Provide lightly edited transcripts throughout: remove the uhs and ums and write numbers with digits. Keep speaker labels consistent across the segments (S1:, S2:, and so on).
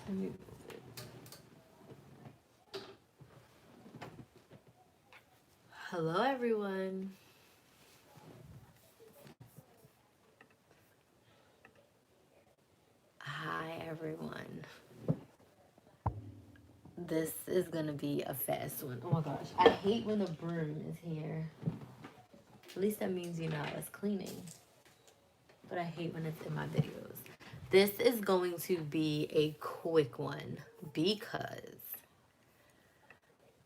S1: Let me... Hello, everyone. Hi, everyone. This is gonna be a fast one. Oh my gosh. I hate when the broom is here. At least that means, you know, it's cleaning. But I hate when it's in my videos. This is going to be a quick one because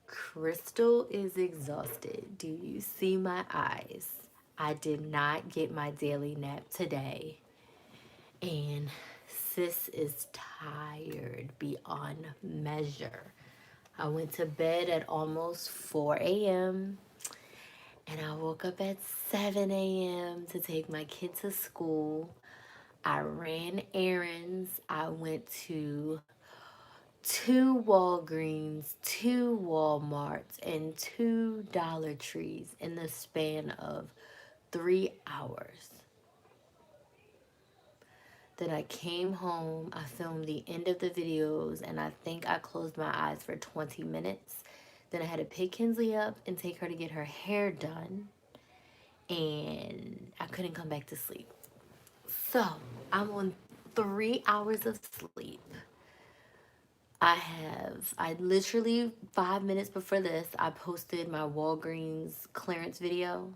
S1: Crystal is exhausted. Do you see my eyes? I did not get my daily nap today. And sis is tired beyond measure. I went to bed at almost 4 a.m. and I woke up at 7 a.m. to take my kid to school. I ran errands. I went to two Walgreens, two Walmarts, and two Dollar Trees in the span of 3 hours. Then I came home, I filmed the end of the videos, and I think I closed my eyes for 20 minutes. Then I had to pick Kinsley up and take her to get her hair done, and I couldn't come back to sleep. So I'm on 3 hours of sleep. I literally 5 minutes before this, I posted my Walgreens clearance video.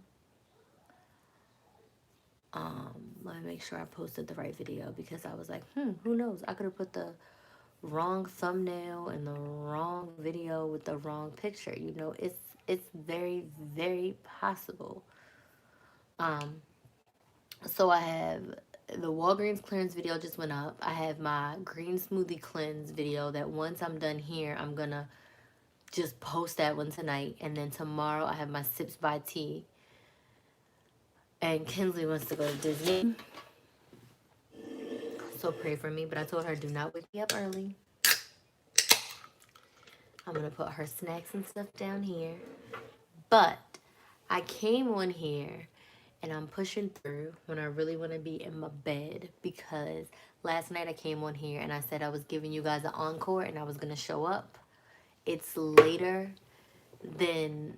S1: Let me make sure I posted the right video because I was like, who knows? I could have put the wrong thumbnail and the wrong video with the wrong picture. You know, it's very, very possible. Um, so I have the Walgreens clearance video just went up. I have my green smoothie cleanse video that once I'm done here, I'm gonna just post that one tonight. And then tomorrow I have my sips by tea. And Kinsley wants to go to Disney. So pray for me. But I told her do not wake me up early. I'm gonna put her snacks and stuff down here. But I came on here and I'm pushing through when I really want to be in my bed because last night I came on here and I said I was giving you guys an encore and I was going to show up. It's later than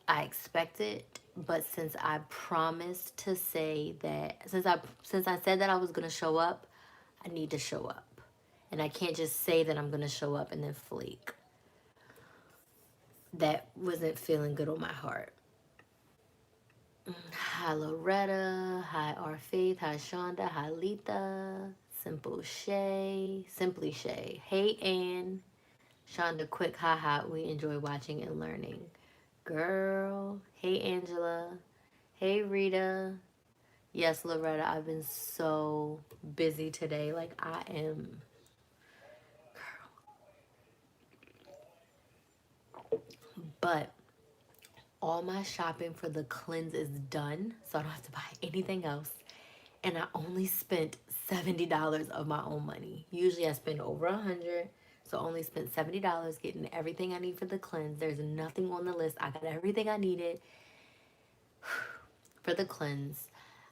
S1: I expected, but since I promised to say that since I said that I was going to show up, I need to show up. And I can't just say that I'm going to show up and then flake. That wasn't feeling good on my heart. Hi Loretta, hi R Faith, hi Shonda, hi Letha, Simply Shay. Hey Ann, Shonda, quick hi hi, we enjoy watching and learning. Girl, hey Angela, hey Rita. Yes, Loretta, I've been so busy today. Like I am, but all my shopping for the cleanse is done, so I don't have to buy anything else. And I only spent $70 of my own money. Usually I spend over 100, so I only spent $70 getting everything I need for the cleanse. There's nothing on the list. I got everything I needed for the cleanse.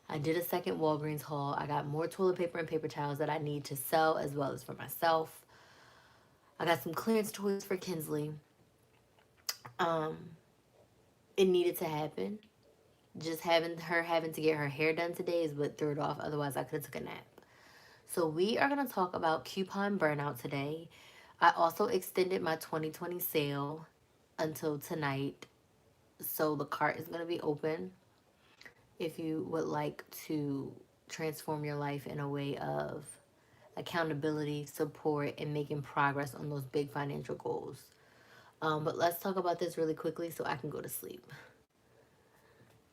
S1: I did a second Walgreens haul. I got more toilet paper and paper towels that I need to sell as well as for myself. I got some clearance toys for Kinsley. Um, it needed to happen. Just having to get her hair done today is what threw it off. Otherwise, I could have took a nap. So we are going to talk about coupon burnout today. I also extended my 2020 sale until tonight. So the cart is going to be open if you would like to transform your life in a way of accountability, support, and making progress on those big financial goals. But let's talk about this really quickly so I can go to sleep.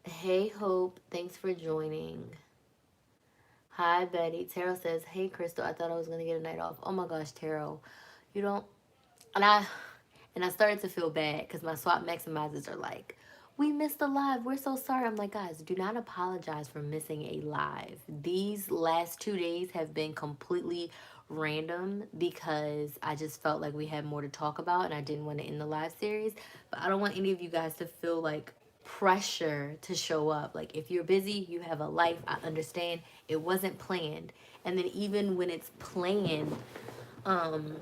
S1: Hey, Hope. Thanks for joining. Hi, Betty. Taro says, hey, Crystal, I thought I was going to get a night off. Oh my gosh, Taro. You don't. And I started to feel bad because my swap maximizers are like, we missed a live. We're so sorry. I'm like, guys, do not apologize for missing a live. These last 2 days have been completely random because I just felt like we had more to talk about and I didn't want to end the live series. But I don't want any of you guys to feel like pressure to show up. Like if you're busy, you have a life. I understand it wasn't planned. And then even when it's planned, Um,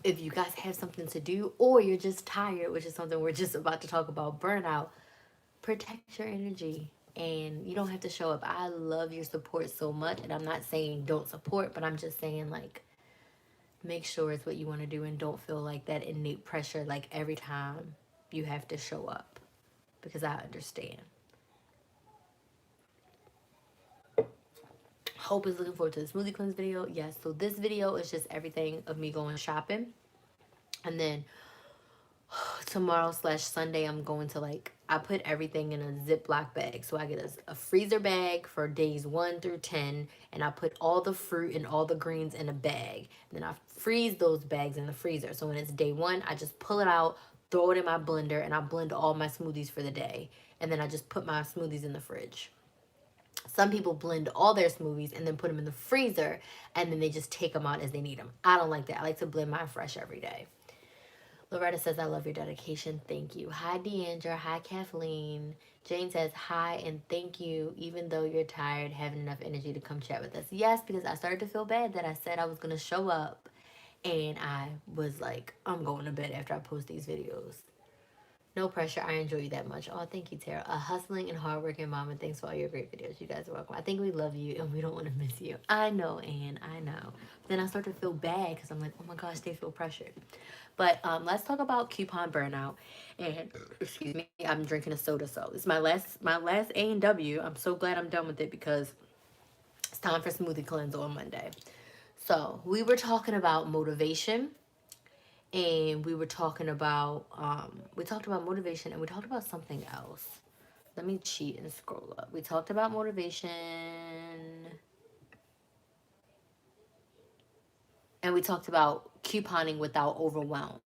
S1: if you guys have something to do or you're just tired, which is something we're just about to talk about, burnout, protect your energy. And you don't have to show up. I love your support so much. And I'm not saying don't support, but I'm just saying, like, make sure it's what you want to do and don't feel like that innate pressure, like, every time you have to show up. Because I understand. Hope is looking forward to the smoothie cleanse video. Yes, so this video is just everything of me going shopping. And then tomorrow slash Sunday, I'm going to, like, I put everything in a Ziploc bag. So I get a freezer bag for days 1 through 10, and I put all the fruit and all the greens in a bag. And then I freeze those bags in the freezer. So when it's day 1, I just pull it out, throw it in my blender, and I blend all my smoothies for the day. And then I just put my smoothies in the fridge. Some people blend all their smoothies and then put them in the freezer, and then they just take them out as they need them. I don't like that. I like to blend mine fresh every day. Loretta says, I love your dedication. Thank you. Hi, Deandra. Hi, Kathleen. Jane says, hi, and thank you. Even though you're tired, having enough energy to come chat with us. Yes, because I started to feel bad that I said I was going to show up, and I was like, I'm going to bed after I post these videos. No pressure. I enjoy you that much. Oh, thank you, Tara. A hustling and hardworking mom, and thanks for all your great videos. You guys are welcome. I think we love you, and we don't want to miss you. I know, Ann. I know. But then I start to feel bad because I'm like, oh my gosh, they feel pressured. But let's talk about coupon burnout. And excuse me, I'm drinking a soda, so it's my last A&W. I'm so glad I'm done with it because it's time for smoothie cleanse on Monday. So we were talking about motivation, and we talked about motivation, and we talked about something else. Let me cheat and scroll up. We talked about motivation, and we talked about couponing without overwhelm.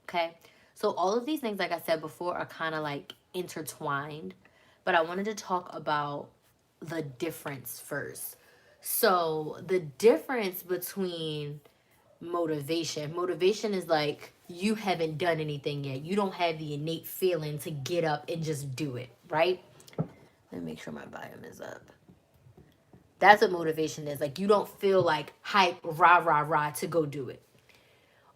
S1: Okay. So all of these things, like I said before, are kind of like intertwined, but I wanted to talk about the difference first. So the difference between motivation is like you haven't done anything yet. You don't have the innate feeling to get up and just do it, right? Let me make sure my volume is up. That's what motivation is. Like, you don't feel like hype, rah, rah, rah to go do it.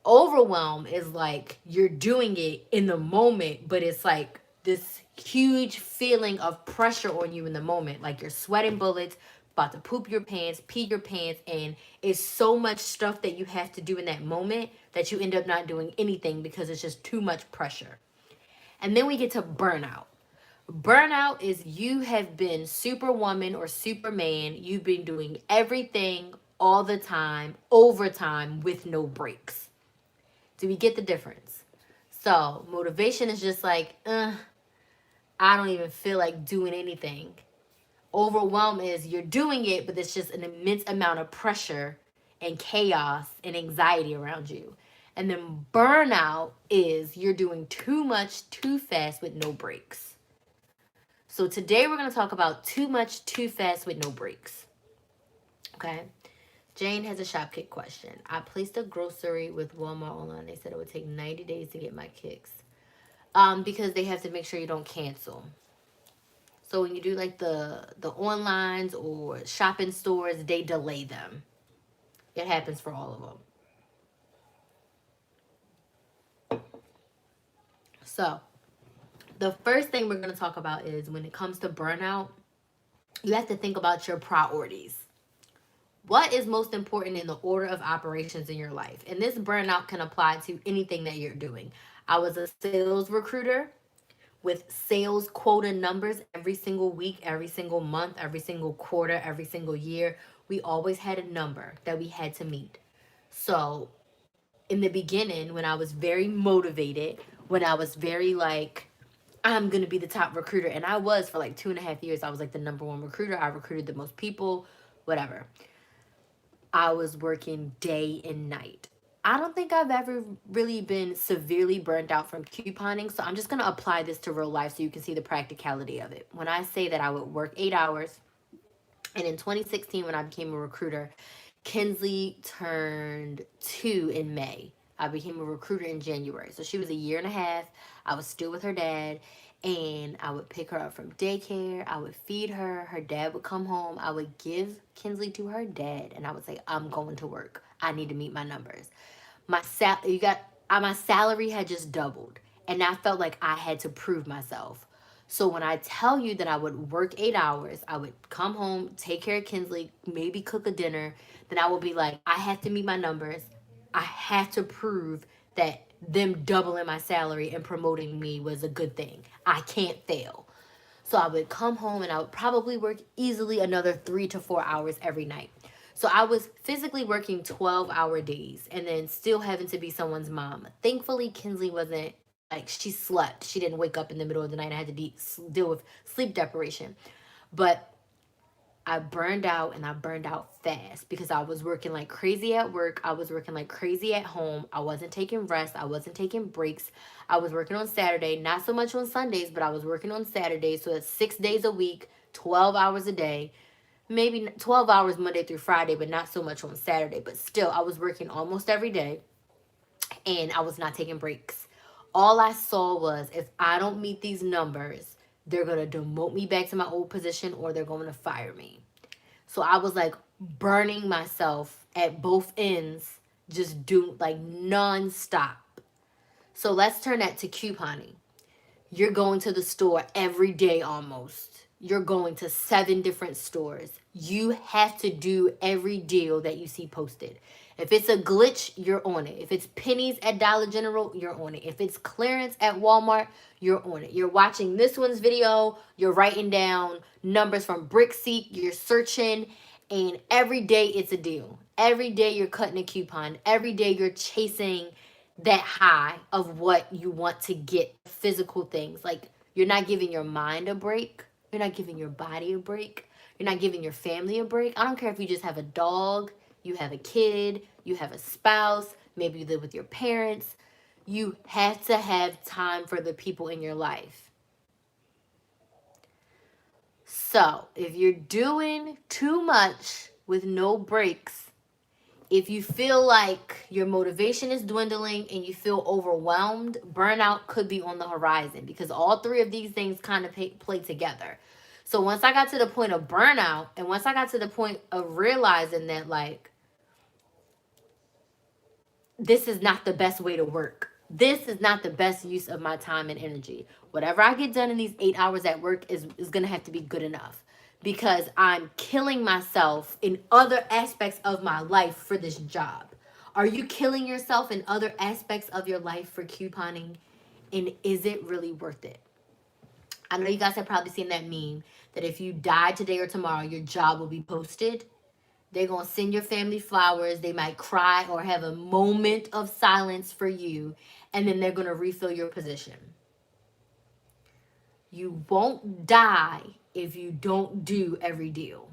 S1: Overwhelm is like you're doing it in the moment, but it's like this huge feeling of pressure on you in the moment. Like you're sweating bullets, about to poop your pants, pee your pants, and it's so much stuff that you have to do in that moment that you end up not doing anything because it's just too much pressure. And then we get to burnout. Burnout is you have been superwoman or superman. You've been doing everything all the time, overtime, with no breaks. Do we get the difference? So, motivation is just like, I don't even feel like doing anything. Overwhelm is you're doing it, but it's just an immense amount of pressure and chaos and anxiety around you. And then burnout is you're doing too much too fast with no breaks. So today we're going to talk about too much too fast with no breaks. Okay? Jane has a shop kick question. I placed a grocery with Walmart online. They said it would take 90 days to get my kicks. Because they have to make sure you don't cancel. So when you do like the onlines or shopping stores, they delay them. It happens for all of them. So the first thing we're going to talk about is when it comes to burnout, you have to think about your priorities. What is most important in the order of operations in your life? And this burnout can apply to anything that you're doing. I was a sales recruiter with sales quota numbers every single week, every single month, every single quarter, every single year. We always had a number that we had to meet. So in the beginning, when I was very motivated, when I was very like, I'm going to be the top recruiter. And I was for like 2.5 years. I was like the number one recruiter. I recruited the most people, whatever. I was working day and night. I don't think I've ever really been severely burned out from couponing. So I'm just going to apply this to real life so you can see the practicality of it. When I say that I would work 8 hours, and in 2016, when I became a recruiter, Kinsley turned 2 in May. I became a recruiter in January. So she was a year and a half. I was still with her dad. And I would pick her up from daycare. I would feed her. Her dad would come home. I would give Kinsley to her dad. And I would say, I'm going to work. I need to meet my numbers. My salary had just doubled, and I felt like I had to prove myself. So when I tell you that I would work 8 hours, I would come home, take care of Kinsley, maybe cook a dinner, then I would be like, I have to meet my numbers. I have to prove that them doubling my salary and promoting me was a good thing. I can't fail. So I would come home and I would probably work easily another 3 to 4 hours every night. So I was physically working 12-hour days and then still having to be someone's mom. Thankfully, Kinsley wasn't like she slept. She didn't wake up in the middle of the night. I had to deal with sleep deprivation. But I burned out and I burned out fast because I was working like crazy at work. I was working like crazy at home. I wasn't taking rest. I wasn't taking breaks. I was working on Saturday, not so much on Sundays, but I was working on Saturdays. So that's 6 days a week, 12 hours a day, maybe 12 hours Monday through Friday, but not so much on Saturday. But still, I was working almost every day and I was not taking breaks. All I saw was if I don't meet these numbers, they're going to demote me back to my old position or they're going to fire me. So I was like burning myself at both ends, just do like nonstop. So let's turn that to couponing. You're going to the store every day almost. You're going to 7 different stores. You have to do every deal that you see posted. If it's a glitch, you're on it. If it's pennies at Dollar General, you're on it. If it's clearance at Walmart, you're on it. You're watching this one's video, you're writing down numbers from BrickSeek, you're searching, and every day it's a deal. Every day you're cutting a coupon. Every day you're chasing that high of what you want to get, physical things. Like you're not giving your mind a break. You're not giving your body a break. You're not giving your family a break. I don't care if you just have a dog, you have a kid, you have a spouse, maybe you live with your parents. You have to have time for the people in your life. So if you're doing too much with no breaks, if you feel like your motivation is dwindling and you feel overwhelmed, burnout could be on the horizon because all 3 of these things kind of play together. So once I got to the point of burnout and once I got to the point of realizing that like, this is not the best way to work. This is not the best use of my time and energy. Whatever I get done in these 8 hours at work is going to have to be good enough because I'm killing myself in other aspects of my life for this job. Are you killing yourself in other aspects of your life for couponing? And is it really worth it? I know you guys have probably seen that meme that if you die today or tomorrow, your job will be posted. They're going to send your family flowers. They might cry or have a moment of silence for you. And then they're going to refill your position. You won't die if you don't do every deal.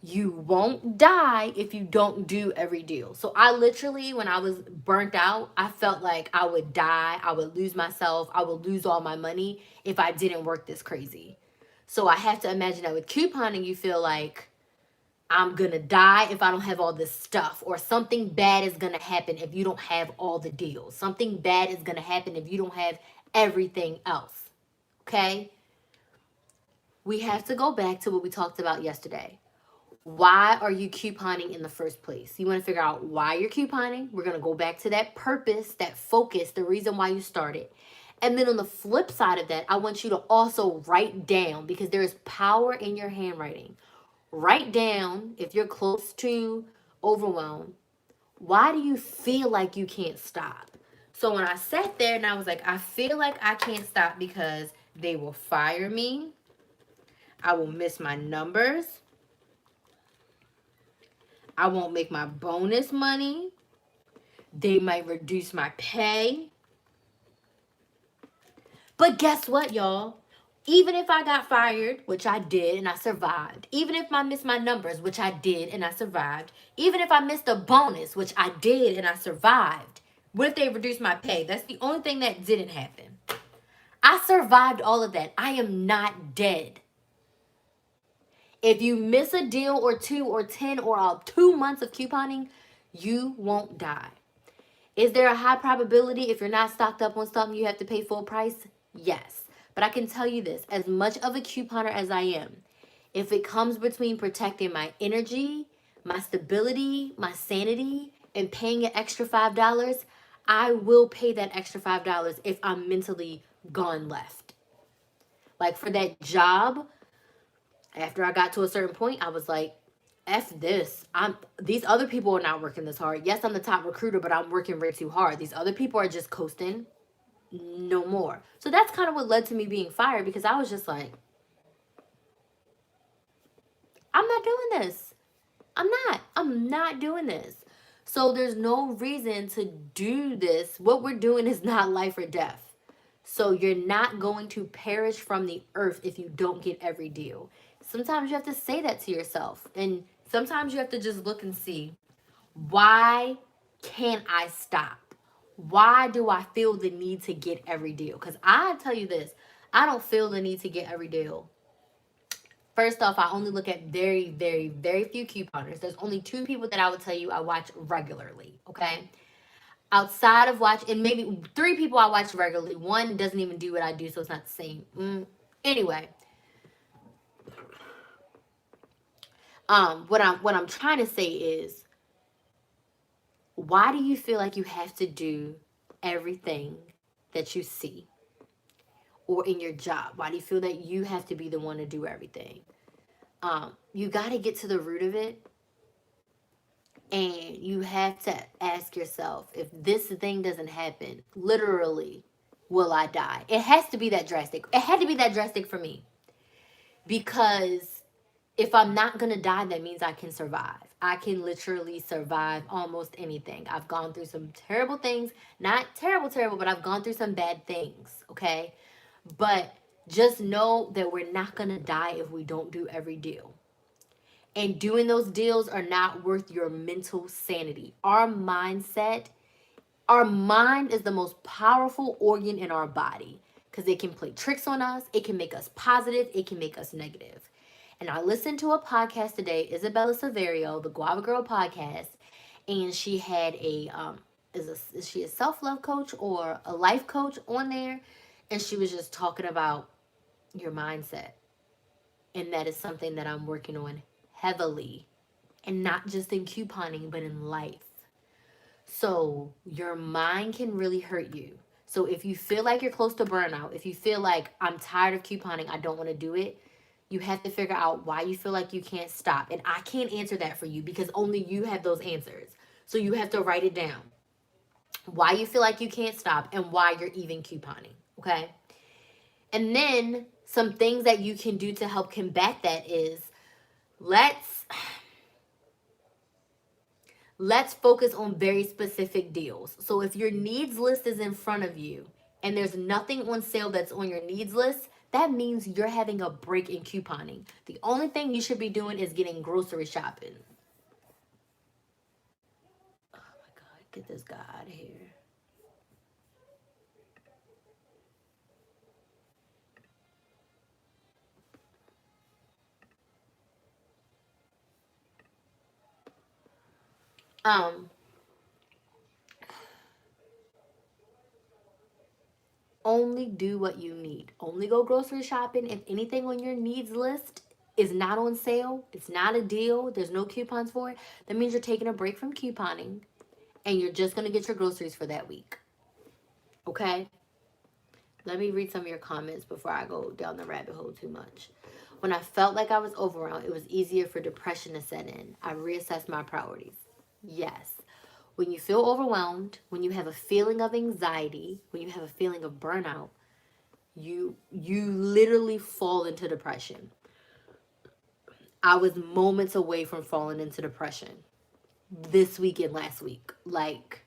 S1: You won't die if you don't do every deal. So I literally, when I was burnt out, I felt like I would die. I would lose myself. I would lose all my money if I didn't work this crazy. So I have to imagine that with couponing, you feel like I'm going to die if I don't have all this stuff, or something bad is going to happen if you don't have all the deals. Something bad is going to happen if you don't have everything else. Okay? We have to go back to what we talked about yesterday. Why are you couponing in the first place? You want to figure out why you're couponing. We're going to go back to that purpose, that focus, the reason why you started. And then on the flip side of that, I want you to also write down, because there is power in your handwriting. Write down, if you're close to overwhelm, why do you feel like you can't stop? So when I sat there and I was like, I feel like I can't stop because they will fire me. I will miss my numbers. I won't make my bonus money. They might reduce my pay. But guess what, y'all? Even if I got fired, which I did and I survived, even if I missed my numbers, which I did and I survived, even if I missed a bonus, which I did and I survived, what if they reduced my pay? That's the only thing that didn't happen. I survived all of that. I am not dead. If you miss a deal or 2 or 10 or 2 months of couponing, you won't die. Is there a high probability if you're not stocked up on something you have to pay full price? Yes. But I can tell you this, as much of a couponer as I am, if it comes between protecting my energy, my stability, my sanity, and paying an extra $5, I will pay that extra $5 if I'm mentally gone left. Like for that job, after I got to a certain point, I was like, F this. These other people are not working this hard. Yes, I'm the top recruiter, but I'm working way too hard. These other people are just coasting. No more. So that's kind of what led to me being fired, because I was just like, I'm not doing this. I'm not doing this. So there's no reason to do this. What we're doing is not life or death. So you're not going to perish from the earth if you don't get every deal. Sometimes you have to say that to yourself. And sometimes you have to just look and see, why can't I stop? Why do I feel the need to get every deal? Because I tell you this, I don't feel the need to get every deal. First off, I only look at very, very, very few couponers. There's only two people that I would tell you I watch regularly, okay? Outside of watch, and maybe three people I watch regularly. One doesn't even do what I do, so it's not the same. Anyway, what I'm trying to say is, why do you feel like you have to do everything that you see, or in your job? Why do you feel that you have to be the one to do everything? You got to get to the root of it. And you have to ask yourself, if this thing doesn't happen, literally, will I die? It has to be that drastic. It had to be that drastic for me. Because if I'm not going to die, that means I can survive. I can literally survive almost anything. I've gone through some terrible things. Not terrible, terrible, but I've gone through some bad things, okay? But just know that we're not going to die if we don't do every deal. And doing those deals are not worth your mental sanity. Our mind is the most powerful organ in our body, because it can play tricks on us. It can make us positive. It can make us negative. And I listened to a podcast today, Isabella Severio, the Guava Girl podcast, and she had is she a self-love coach or a life coach on there? And she was just talking about your mindset. And that is something that I'm working on heavily, and not just in couponing, but in life. So your mind can really hurt you. So if you feel like you're close to burnout, if you feel like, I'm tired of couponing, I don't want to do it, you have to figure out why you feel like you can't stop. And I can't answer that for you, because only you have those answers. So you have to write it down. Why you feel like you can't stop, and why you're even couponing, okay? And then some things that you can do to help combat that is, let's focus on very specific deals. So if your needs list is in front of you and there's nothing on sale that's on your needs list, that means you're having a break in couponing. The only thing you should be doing is getting grocery shopping. Oh my God, get this guy out of here. Only do what you need. Only go grocery shopping if anything on your needs list is not on sale, it's not a deal, there's no coupons for it. That means you're taking a break from couponing and you're just going to get your groceries for that week. Okay? Let me read some of your comments before I go down the rabbit hole too much. When I felt like I was overwhelmed, it was easier for depression to set in. I reassessed my priorities. Yes. When you feel overwhelmed, when you have a feeling of anxiety, when you have a feeling of burnout, you literally fall into depression. I was moments away from falling into depression this week and last week, like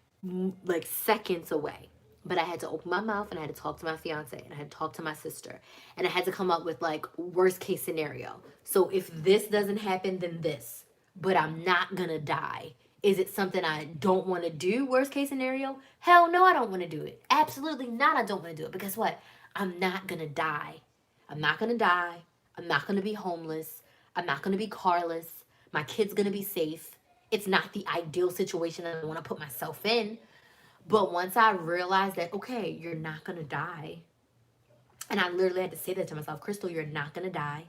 S1: seconds away. But I had to open my mouth, and I had to talk to my fiance, and I had to talk to my sister, and I had to come up with like worst case scenario. So if this doesn't happen, then this, but I'm not gonna die. Is it something I don't want to do? Worst case scenario? Hell no, I don't want to do it. Absolutely not. I don't want to do it. Because what? I'm not gonna die. I'm not gonna die. I'm not gonna be homeless. I'm not gonna be carless. My kid's gonna be safe. It's not the ideal situation that I want to put myself in. But once I realized that, okay, you're not going to die. And I literally had to say that to myself, Crystal, you're not going to die.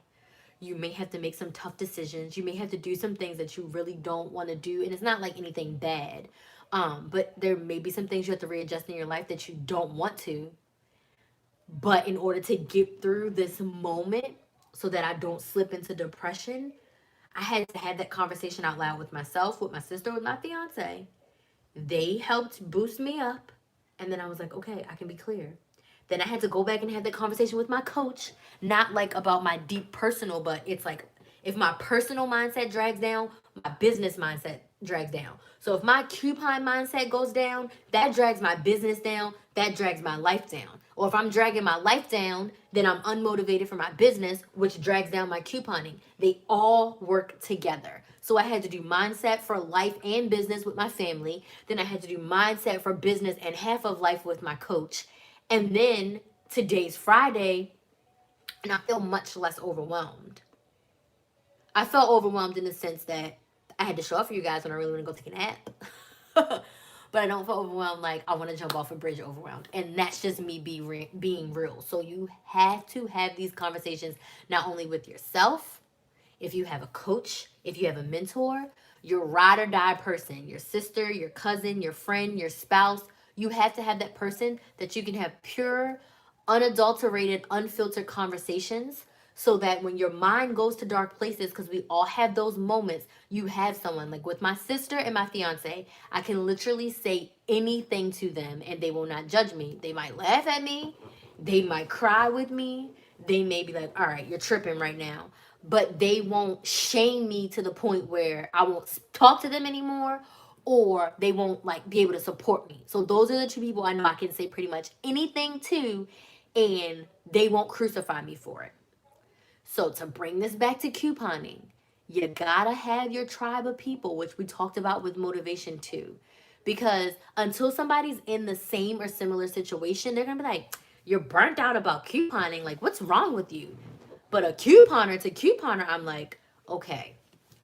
S1: You may have to make some tough decisions. You may have to do some things that you really don't want to do. And it's not like anything bad. But there may be some things you have to readjust in your life that you don't want to. But in order to get through this moment so that I don't slip into depression, I had to have that conversation out loud with myself, with my sister, with my fiance. They helped boost me up. And then I was like, okay, I can be clear. Then I had to go back and have that conversation with my coach, not like about my deep personal, but it's like if my personal mindset drags down, my business mindset drags down. So if my coupon mindset goes down, that drags my business down, that drags my life down. Or if I'm dragging my life down, then I'm unmotivated for my business, which drags down my couponing. They all work together. So I had to do mindset for life and business with my family. Then I had to do mindset for business and half of life with my coach. And then today's Friday, and I feel much less overwhelmed. I felt overwhelmed in the sense that I had to show up for you guys when I really want to go take a nap. But I don't feel overwhelmed like I want to jump off a bridge overwhelmed. And that's just me being real. So you have to have these conversations not only with yourself, if you have a coach, if you have a mentor, your ride or die person, your sister, your cousin, your friend, your spouse, you have to have that person that you can have pure, unadulterated, unfiltered conversations so that when your mind goes to dark places, because we all have those moments, you have someone. Like with my sister and my fiance, I can literally say anything to them and they will not judge me. They might laugh at me, they might cry with me, they may be like, all right, you're tripping right now. But they won't shame me to the point where I won't talk to them anymore, or they won't like be able to support me. So those are the two people I know I can say pretty much anything to, and they won't crucify me for it. So to bring this back to couponing, you gotta have your tribe of people, which we talked about with motivation too. Because until somebody's in the same or similar situation, they're gonna be like, you're burnt out about couponing. Like, what's wrong with you? But a couponer to couponer, I'm like, okay,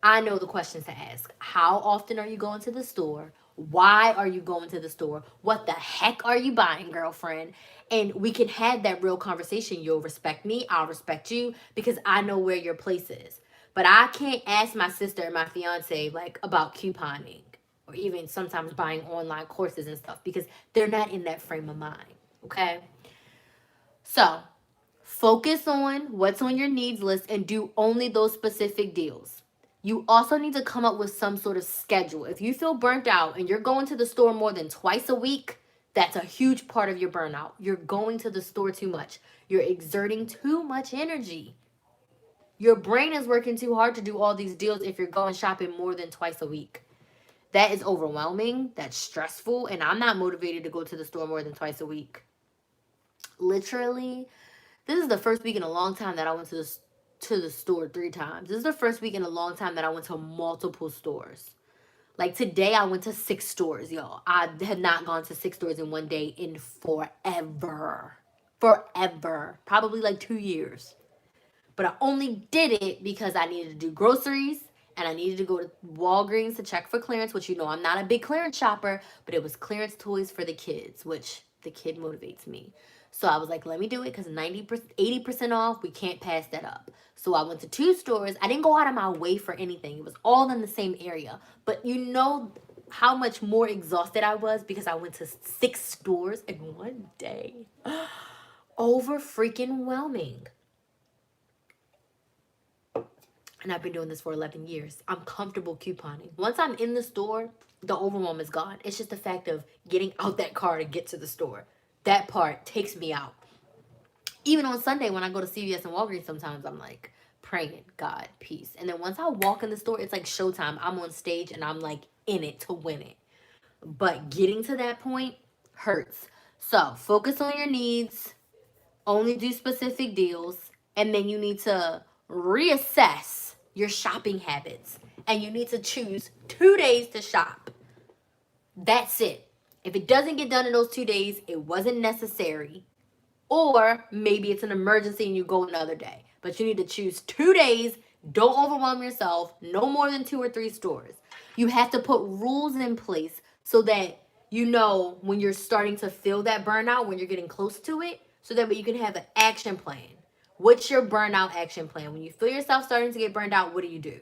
S1: I know the questions to ask. How often are you going to the store? Why are you going to the store? What the heck are you buying, girlfriend? And we can have that real conversation. You'll respect me, I'll respect you because I know where your place is. But I can't ask my sister and my fiance like about couponing or even sometimes buying online courses and stuff because they're not in that frame of mind. Okay? So focus on what's on your needs list and do only those specific deals. You also need to come up with some sort of schedule. If you feel burnt out and you're going to the store more than twice a week, that's a huge part of your burnout. You're going to the store too much. You're exerting too much energy. Your brain is working too hard to do all these deals if you're going shopping more than twice a week. That is overwhelming. That's stressful. And I'm not motivated to go to the store more than twice a week. Literally, this is the first week in a long time that I went to the store 3 times. This is the first week in a long time that I went to multiple stores. Like today I went to 6 stores, y'all. I had not gone to 6 stores in one day in forever. Forever. Probably like 2 years. But I only did it because I needed to do groceries and I needed to go to Walgreens to check for clearance, which you know I'm not a big clearance shopper, but it was clearance toys for the kids, which the kid motivates me. So I was like, let me do it because 90%, 80% off, we can't pass that up. So I went to 2 stores. I didn't go out of my way for anything. It was all in the same area. But you know how much more exhausted I was because I went to 6 stores in one day. Over freaking whelming. And I've been doing this for 11 years. I'm comfortable couponing. Once I'm in the store, the overwhelm is gone. It's just the fact of getting out that car to get to the store. That part takes me out. Even on Sunday when I go to CVS and Walgreens sometimes, I'm like praying, God, peace. And then once I walk in the store, it's like showtime. I'm on stage and I'm like in it to win it. But getting to that point hurts. So focus on your needs. Only do specific deals. And then you need to reassess your shopping habits. And you need to choose 2 days to shop. That's it. If it doesn't get done in those 2 days, it wasn't necessary. Or maybe it's an emergency and you go another day. But you need to choose 2 days. Don't overwhelm yourself. No more than 2 or 3 stores. You have to put rules in place so that you know when you're starting to feel that burnout, when you're getting close to it, so that way you can have an action plan. What's your burnout action plan? When you feel yourself starting to get burned out, what do?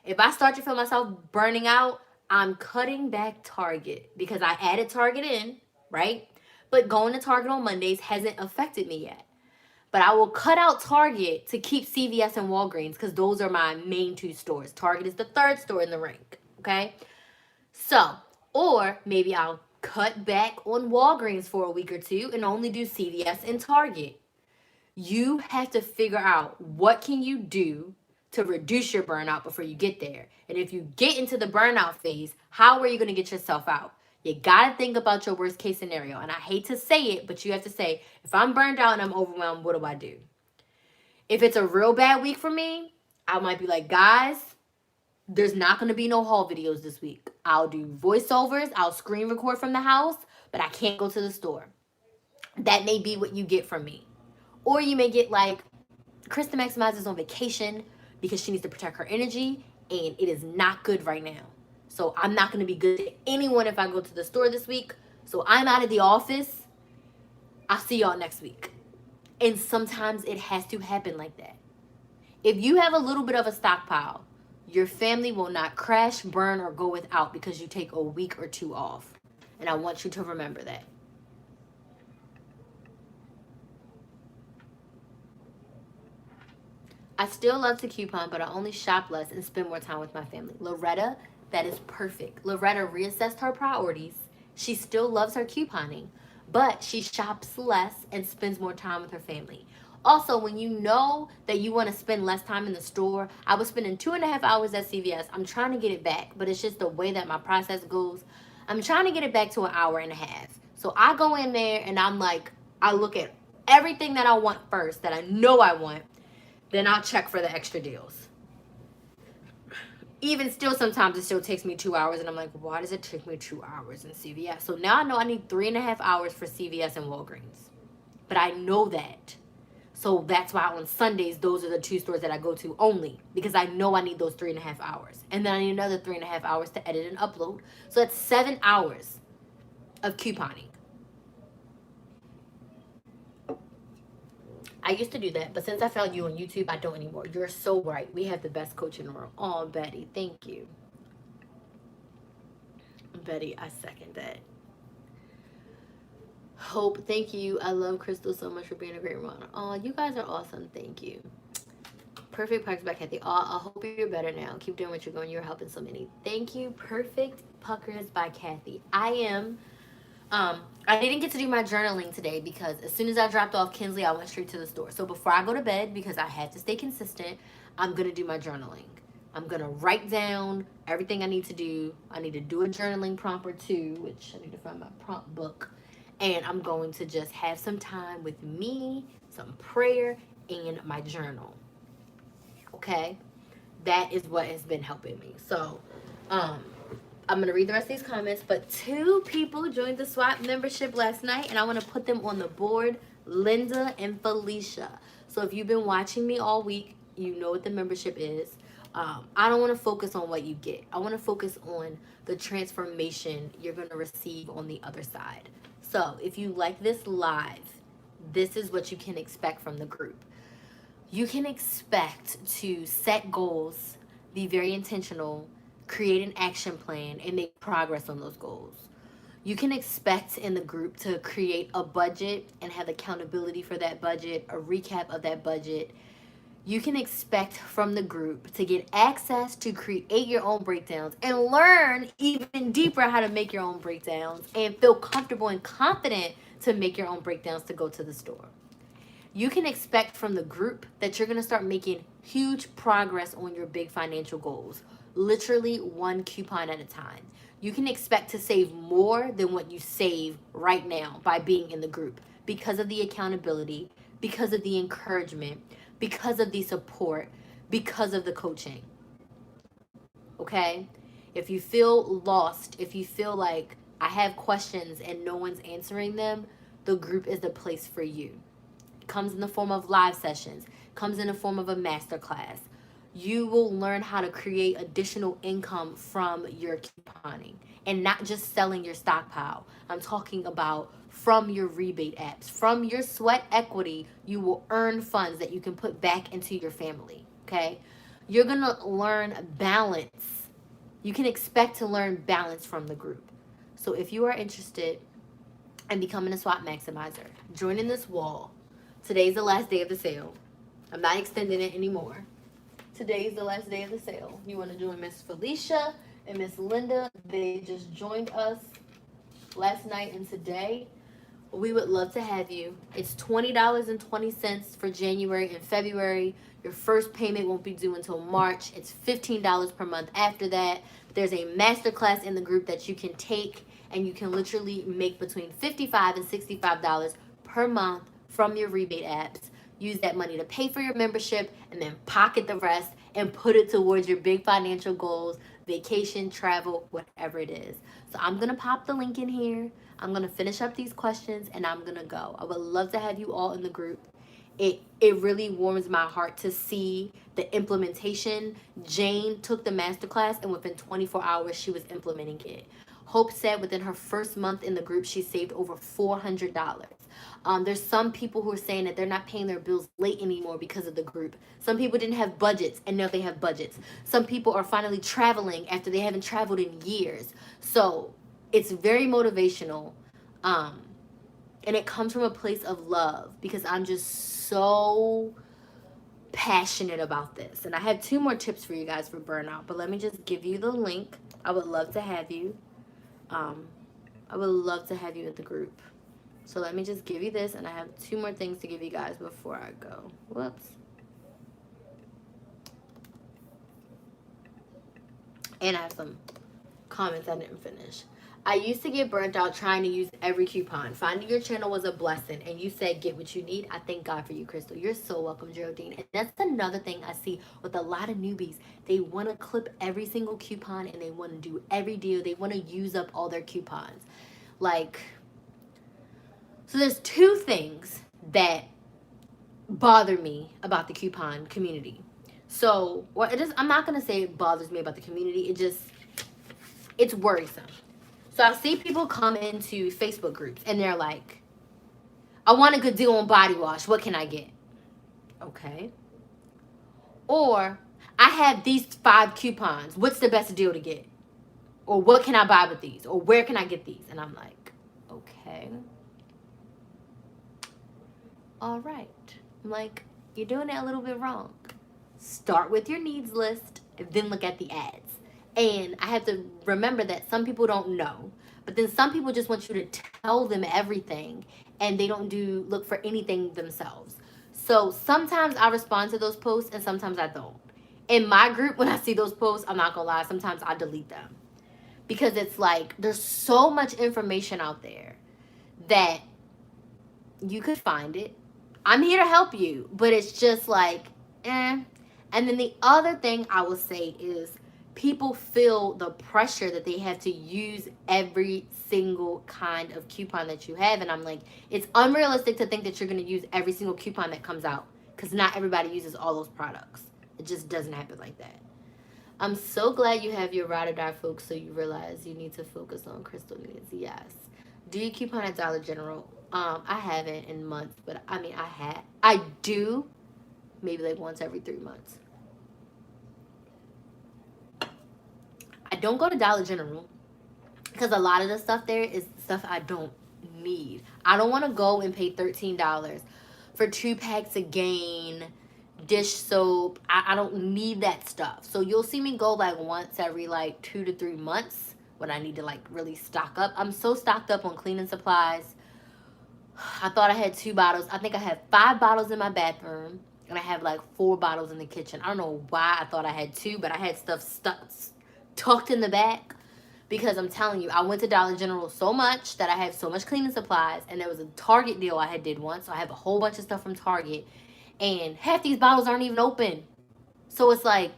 S1: If I start to feel myself burning out, I'm cutting back Target because I added Target in, right? But going to Target on Mondays hasn't affected me yet. But I will cut out Target to keep CVS and Walgreens because those are my main two stores. Target is the third store in the rank, okay? So, or maybe I'll cut back on Walgreens for a week or two and only do CVS and Target. You have to figure out what can you do to reduce your burnout before you get there. And if you get into the burnout phase, how are you going to get yourself out? You got to think about your worst case scenario. And I hate to say it, but you have to say, if I'm burned out and I'm overwhelmed, what do I do? If it's a real bad week for me, I might be like, guys, there's not going to be no haul videos this week. I'll do voiceovers. I'll screen record from the house, but I can't go to the store. That may be what you get from me. Or you may get like, Krista Maximize is on vacation because she needs to protect her energy and it is not good right now. So I'm not going to be good to anyone if I go to the store this week. So I'm out of the office. I'll see y'all next week. And sometimes it has to happen like that. If you have a little bit of a stockpile, your family will not crash, burn, or go without because you take a week or two off. And I want you to remember that. I still love to coupon, but I only shop less and spend more time with my family. Loretta, that is perfect. Loretta reassessed her priorities. She still loves her couponing, but she shops less and spends more time with her family. Also, when you know that you want to spend less time in the store, I was spending 2.5 hours at CVS. I'm trying to get it back, but it's just the way that my process goes. I'm trying to get it back to an hour and a half. So I go in there and I'm like, I look at everything that I want first, that I know I want. Then I'll check for the extra deals. Even still, sometimes it still takes me 2 hours, and I'm like, why does it take me 2 hours in CVS? So now I know I need 3.5 hours for CVS and Walgreens. But I know that. So that's why on Sundays, those are the two stores that I go to only, because I know I need those 3.5 hours. And then I need another 3.5 hours to edit and upload. So that's 7 hours of couponing. I used to do that, but since I found you on YouTube, I don't anymore. You're so right. We have the best coach in the world. Oh, Betty, thank you. Betty, I second that. Hope, thank you. I love Crystal so much for being a great role model. Oh, you guys are awesome. Thank you. Perfect Puckers by Kathy. Oh, I hope you're better now. Keep doing what you're going. You're helping so many. Thank you. Perfect Puckers by Kathy. I am... I didn't get to do my journaling today because as soon as I dropped off Kinsley, I went straight to the store. So before I go to bed, because I had to stay consistent, I'm going to do my journaling. I'm going to write down everything I need to do. I need to do a journaling prompt or two, which I need to find my prompt book. And I'm going to just have some time with me, some prayer, and my journal. Okay? That is what has been helping me. So, I'm going to read the rest of these comments, but 2 people joined the SWAT membership last night, and I want to put them on the board, Linda and Felicia. So if you've been watching me all week, you know what the membership is. I don't want to focus on what you get. I want to focus on the transformation you're going to receive on the other side. So if you like this live, this is what you can expect from the group. You can expect to set goals, be very intentional, create an action plan, and make progress on those goals. You can expect in the group to create a budget and have accountability for that budget, a recap of that budget. You can expect from the group to get access to create your own breakdowns and learn even deeper how to make your own breakdowns and feel comfortable and confident to make your own breakdowns to go to the store. You can expect from the group that you're going to start making huge progress on your big financial goals. Literally one coupon at a time. You can expect to save more than what you save right now by being in the group because of the accountability, because of the encouragement, because of the support, because of the coaching. Okay? If you feel lost, if you feel like I have questions and no one's answering them, the group is the place for you. It comes in the form of live sessions, comes in the form of a masterclass. you will learn how to create additional income from your couponing and not just selling your stockpile. I'm talking about from your rebate apps. From your sweat equity, you will earn funds that you can put back into your family. Okay? You're going to learn balance. You can expect to learn balance from the group. So if you are interested in becoming a swap maximizer, joining this wall, today's the last day of the sale. I'm not extending it anymore. Today is the last day of the sale. You want to join Miss Felicia and Miss Linda. They just joined us last night and today. We would love to have you. It's $20.20 for January and February. Your first payment won't be due until March. It's $15 per month after that. There's a masterclass in the group that you can take, and you can literally make between $55 and $65 per month from your rebate apps. Use that money to pay for your membership and then pocket the rest and put it towards your big financial goals, vacation, travel, whatever it is. So I'm going to pop the link in here. I'm going to finish up these questions and I'm going to go. I would love to have you all in the group. It really warms my heart to see the implementation. Jane took the masterclass and within 24 hours she was implementing it. Hope said within her first month in the group she saved over $400. There's some people who are saying that they're not paying their bills late anymore because of the group. Some people didn't have budgets and now they have budgets. Some people are finally traveling after they haven't traveled in years. So it's very motivational. And it comes from a place of love because I'm just so passionate about this. And I have 2 more tips for you guys for burnout, but let me just give you the link. I would love to have you. I would love to have you in the group. So let me just give you this, and I have 2 more things to give you guys before I go. Whoops. And I have some comments I didn't finish. I used to get burnt out trying to use every coupon. Finding your channel was a blessing, and you said get what you need. I thank God for you, Crystal. You're so welcome, Geraldine. And that's another thing I see with a lot of newbies. They want to clip every single coupon, and they want to do every deal. They want to use up all their coupons. So there's 2 things that bother me about the coupon community. So, I'm not going to say it bothers me about the community. It's worrisome. So I see people come into Facebook groups and they're like, I want a good deal on body wash. What can I get? Okay. Or I have these 5 coupons. What's the best deal to get? Or what can I buy with these? Or where can I get these? And I'm like, okay. All right. I'm like, you're doing it a little bit wrong. Start with your needs list and then look at the ads. And I have to remember that some people don't know, but then some people just want you to tell them everything and they don't look for anything themselves. So sometimes I respond to those posts and sometimes I don't. In my group, when I see those posts, I'm not gonna lie, sometimes I delete them. Because it's like, there's so much information out there that you could find it. I'm here to help you, but it's just like, eh. And then the other thing I will say is people feel the pressure that they have to use every single kind of coupon that you have. And I'm like, it's unrealistic to think that you're going to use every single coupon that comes out because not everybody uses all those products. It just doesn't happen like that. I'm so glad you have your ride or die folks so you realize you need to focus on crystal needs. Yes. Do you coupon at Dollar General? I haven't in months, but I mean, I do maybe like once every 3 months. I don't go to Dollar General because a lot of the stuff there is stuff I don't need. I don't want to go and pay $13 for 2 packs of Gain, dish soap. I don't need that stuff. So you'll see me go like once every like 2 to 3 months when I need to like really stock up. I'm so stocked up on cleaning supplies. I thought I had 2 bottles. I think I have 5 bottles in my bathroom and I have like 4 bottles in the kitchen. I don't know why I thought I had 2, but I had stuff tucked in the back because I'm telling you, I went to Dollar General so much that I have so much cleaning supplies, and there was a Target deal I did once, so I have a whole bunch of stuff from Target, and half these bottles aren't even open. So it's like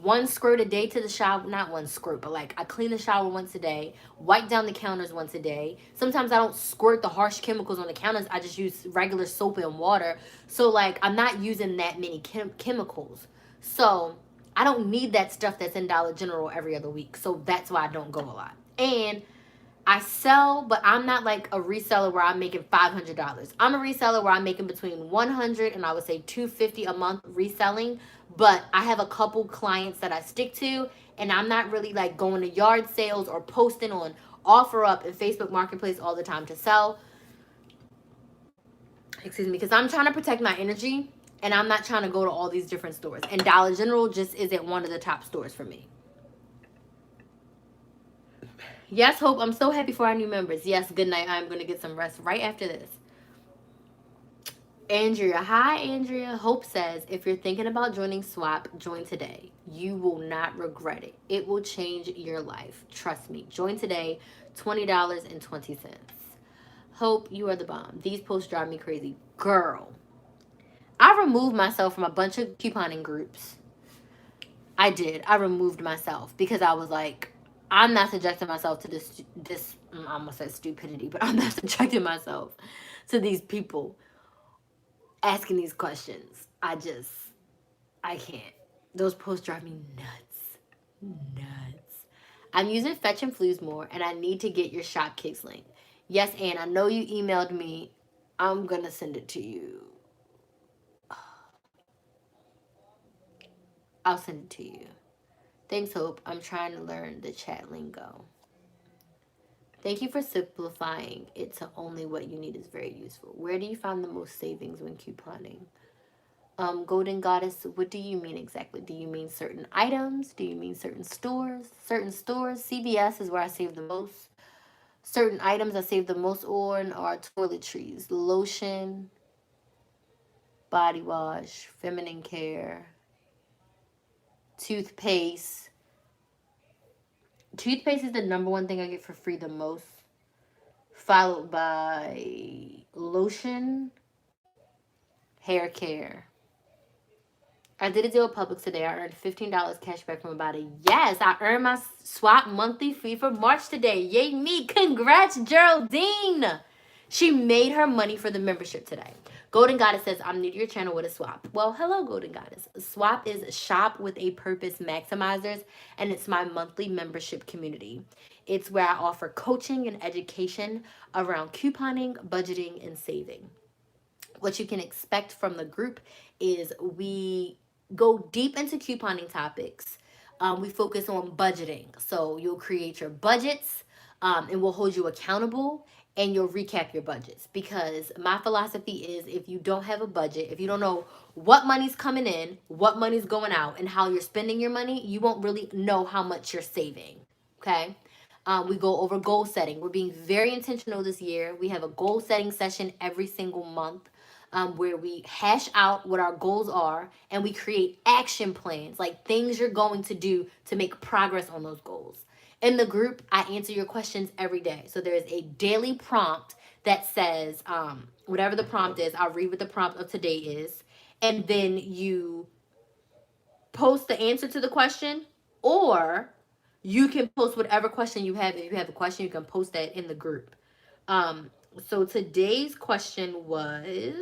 S1: 1 squirt a day to the shower. Not 1 squirt, but like I clean the shower once a day, wipe down the counters once a day. Sometimes I don't squirt the harsh chemicals on the counters. I just use regular soap and water. So like I'm not using that many chemicals. So I don't need that stuff that's in Dollar General every other week. So that's why I don't go a lot. And I sell, but I'm not like a reseller where I'm making $500. I'm a reseller where I'm making between 100 and I would say 250 a month reselling. But I have a couple clients that I stick to, and I'm not really like going to yard sales or posting on OfferUp and Facebook Marketplace all the time to sell. Excuse me, because I'm trying to protect my energy, and I'm not trying to go to all these different stores. And Dollar General just isn't one of the top stores for me. Yes, Hope, I'm so happy for our new members. Yes, good night. I'm going to get some rest right after this. Andrea, hi Andrea. Hope says, if you're thinking about joining Swap, join today. You will not regret it. It will change your life. Trust me. Join today, $20.20. Hope, you are the bomb. These posts drive me crazy. Girl, I removed myself from a bunch of couponing groups. I did. I removed myself because I was like, I'm not subjecting myself to this I'm gonna say stupidity, but I'm not subjecting myself to these people asking these questions. I can't. Those posts drive me nuts. Nuts. I'm using Fetch and Flews more, and I need to get your Shopkicks link. Yes, Ann, I know you emailed me. I'm gonna send it to you. I'll send it to you. Thanks, Hope. I'm trying to learn the chat lingo. Thank you for simplifying it to only what you need is very useful. Where do you find the most savings when couponing? Golden Goddess, what do you mean exactly? Do you mean certain items? Do you mean certain stores? Certain stores. CVS is where I save the most. Certain items I save the most on are toiletries, lotion, body wash, feminine care, toothpaste. Toothpaste is the number one thing I get for free the most, followed by lotion, hair care. I did a deal with Publix today. I earned $15 cash back from about a yes. I earned my swap monthly fee for March today. Yay me. Congrats, Geraldine. She made her money for the membership today. Golden Goddess says, I'm new to your channel with a swap. Well, hello, Golden Goddess. Swap is Shop with a Purpose Maximizers, and it's my monthly membership community. It's where I offer coaching and education around couponing, budgeting, and saving. What you can expect from the group is we go deep into couponing topics. We focus on budgeting. So you'll create your budgets, and we'll hold you accountable, and you'll recap your budgets. Because my philosophy is if you don't have a budget, if you don't know what money's coming in, what money's going out, and how you're spending your money, you won't really know how much you're saving. Okay? We go over goal setting. We're being very intentional this year. We have a goal setting session every single month, where we hash out what our goals are and we create action plans, like things you're going to do to make progress on those goals. In the group, I answer your questions every day. So there's a daily prompt that says, whatever the prompt is, I'll read what the prompt of today is. And then you post the answer to the question, or you can post whatever question you have. If you have a question, you can post that in the group. So today's question was,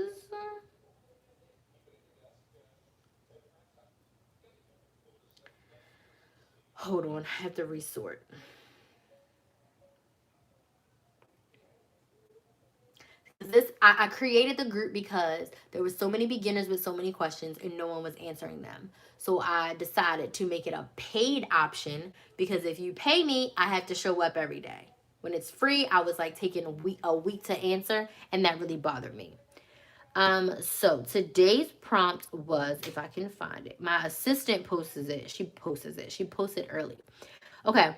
S1: hold on, I have to resort. I created the group because there were so many beginners with so many questions and no one was answering them. So I decided to make it a paid option, because if you pay me, I have to show up every day. When it's free, I was like taking a week to answer, and that really bothered me. So today's prompt was, if I can find it, my assistant posted it. She posted early. Okay.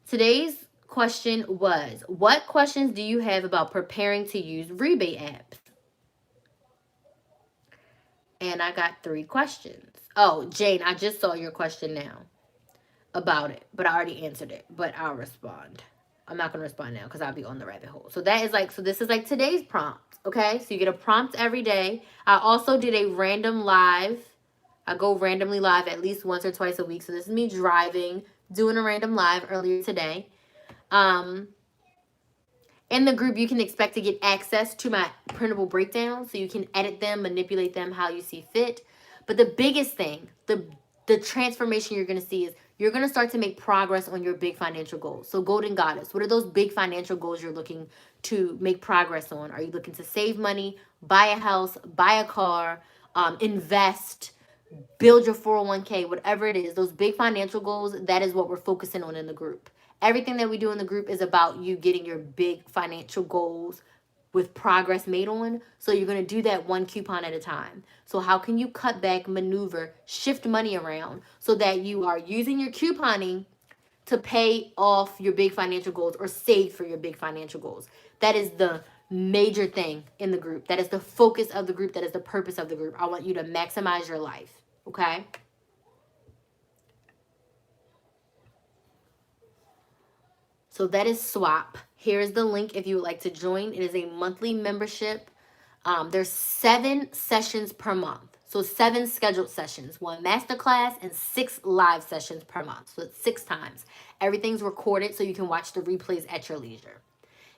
S1: Today's question was, what questions do you have about preparing to use rebate apps? And I got 3 questions. Oh, Jane, I just saw your question now about it, but I already answered it, but I'll respond. I'm not going to respond now because I'll be on the rabbit hole. So this is like today's prompt, okay? So you get a prompt every day. I also did a random live. I go randomly live at least once or twice a week. So this is me driving, doing a random live earlier today. In the group, you can expect to get access to my printable breakdowns, so you can edit them, manipulate them how you see fit. But the biggest thing, the transformation you're going to see is you're going to start to make progress on your big financial goals. So Golden Goddess, what are those big financial goals you're looking to make progress on? Are you looking to save money, buy a house, buy a car, invest, build your 401k, whatever it is, those big financial goals, that is what we're focusing on in the group. Everything that we do in the group is about you getting your big financial goals with progress made on. So you're going to do that one coupon at a time. So how can you cut back, maneuver, shift money around so that you are using your couponing to pay off your big financial goals or save for your big financial goals? That is the major thing in the group. That is the focus of the group. That is the purpose of the group. I want you to maximize your life. Okay? So that is Swap. Here's the link if you would like to join. It is a monthly membership. There's 7 sessions per month. So 7 scheduled sessions, 1 masterclass, and 6 live sessions per month. So it's 6 times. Everything's recorded so you can watch the replays at your leisure.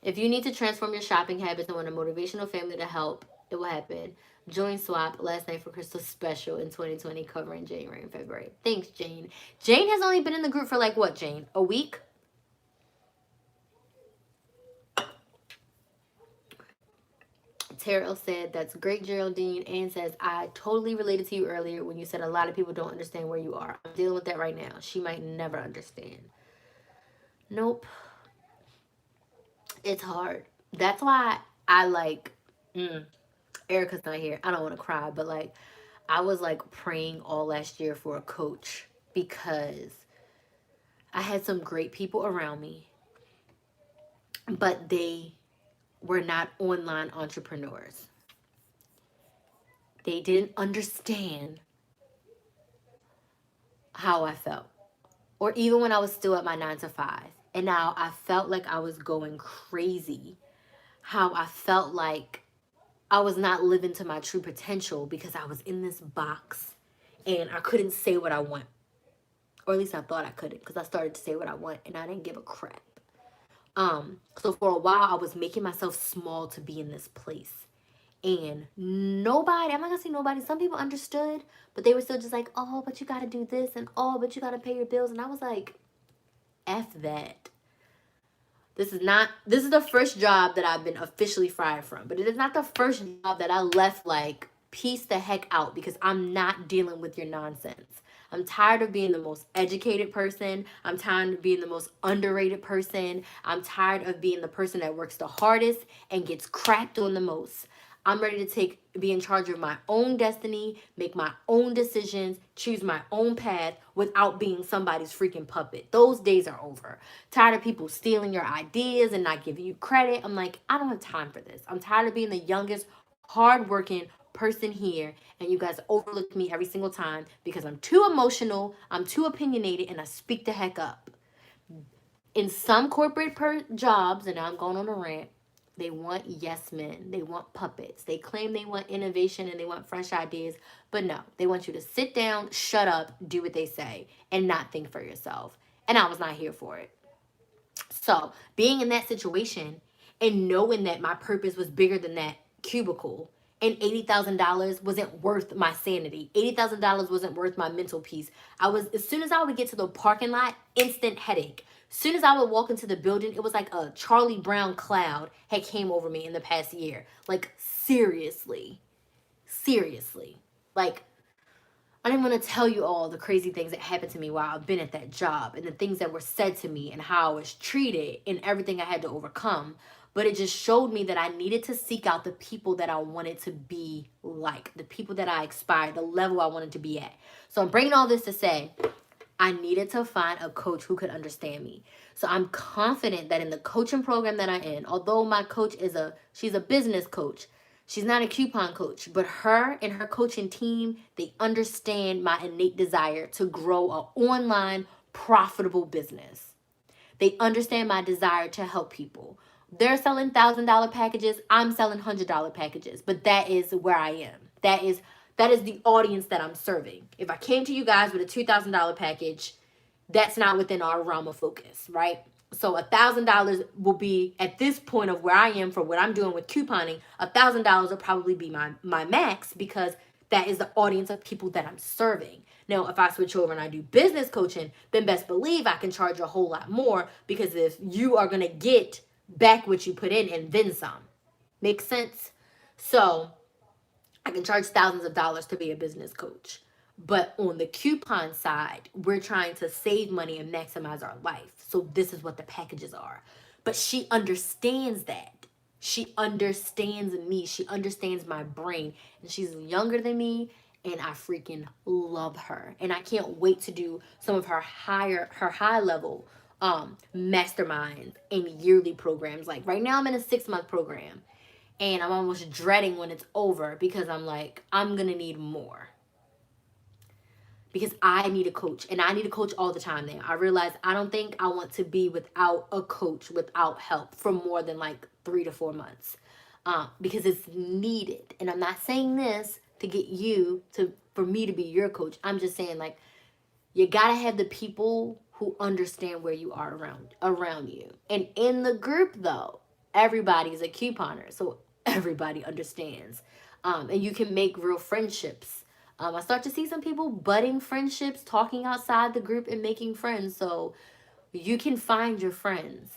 S1: If you need to transform your shopping habits and want a motivational family to help, it will happen. Join Swap Last Night for Crystal special in 2020 covering January and February. Thanks, Jane. Jane has only been in the group for like what, Jane? A week? Terrell said, that's great, Geraldine. And says, I totally related to you earlier when you said a lot of people don't understand where you are. I'm dealing with that right now. She might never understand. Nope. It's hard. That's why I like, Erica's not here. I don't want to cry, but like, I was like praying all last year for a coach because I had some great people around me, but they were not online entrepreneurs. They didn't understand how I felt. Or even when I was still at my 9 to 5. And now I felt like I was going crazy. How I felt like I was not living to my true potential because I was in this box and I couldn't say what I want. Or at least I thought I couldn't, because I started to say what I want and I didn't give a crap. So for a while I was making myself small to be in this place. And nobody, I'm not gonna say nobody, some people understood, but they were still just like, oh, but you gotta do this, and oh, but you gotta pay your bills. And I was like, F that. This is the first job that I've been officially fired from, but it is not the first job that I left like, peace the heck out, because I'm not dealing with your nonsense. I'm tired of being the most educated person. I'm tired of being the most underrated person. I'm tired of being the person that works the hardest and gets crapped on the most. I'm ready to be in charge of my own destiny, make my own decisions, choose my own path without being somebody's freaking puppet. Those days are over. Tired of people stealing your ideas and not giving you credit. I'm like, I don't have time for this. I'm tired of being the youngest, hardworking person here, and you guys overlook me every single time because I'm too emotional, I'm too opinionated, and I speak the heck up. In some corporate jobs, and I'm going on a rant, they want yes men. They want puppets. They claim they want innovation and they want fresh ideas. But no, they want you to sit down, shut up, do what they say, and not think for yourself. And I was not here for it. So being in that situation and knowing that my purpose was bigger than that cubicle, and $80,000 wasn't worth my sanity. $80,000 wasn't worth my mental peace. As soon as I would get to the parking lot, instant headache. As soon as I would walk into the building, it was like a Charlie Brown cloud had came over me in the past year. Like, seriously. Seriously. Like, I didn't want to tell you all the crazy things that happened to me while I've been at that job and the things that were said to me and how I was treated and everything I had to overcome. But it just showed me that I needed to seek out the people that I wanted to be like, the people that I aspired, the level I wanted to be at. So I'm bringing all this to say, I needed to find a coach who could understand me. So I'm confident that in the coaching program that I'm in, although my coach she's a business coach, she's not a coupon coach, but her and her coaching team, they understand my innate desire to grow an online profitable business. They understand my desire to help people. They're selling $1,000 packages. I'm selling $100 packages. But that is where I am. That is the audience that I'm serving. If I came to you guys with a $2,000 package, that's not within our realm of focus, right? So $1,000 will be, at this point of where I am for what I'm doing with couponing, $1,000 will probably be my max, because that is the audience of people that I'm serving. Now, if I switch over and I do business coaching, then best believe I can charge a whole lot more, because if you are going to get back what you put in and then some. Make sense? So I can charge thousands of dollars to be a business coach. But on the coupon side, we're trying to save money and maximize our life. So this is what the packages are. But she understands that. She understands me. She understands my brain. And she's younger than me. And I freaking love her. And I can't wait to do some of her high level masterminds and yearly programs. Like right now I'm in a 6-month program. And I'm almost dreading when it's over, because I'm like, I'm going to need more. Because I need a coach, and I need a coach all the time now. I realize I don't think I want to be without a coach, without help for more than like 3 to 4 months, because it's needed. And I'm not saying this to get you to, for me to be your coach. I'm just saying, like, you got to have the people who understand where you are around you. And in the group, though, everybody's a couponer, so everybody understands. And you can make real friendships. I start to see some people budding friendships, talking outside the group and making friends. So you can find your friends.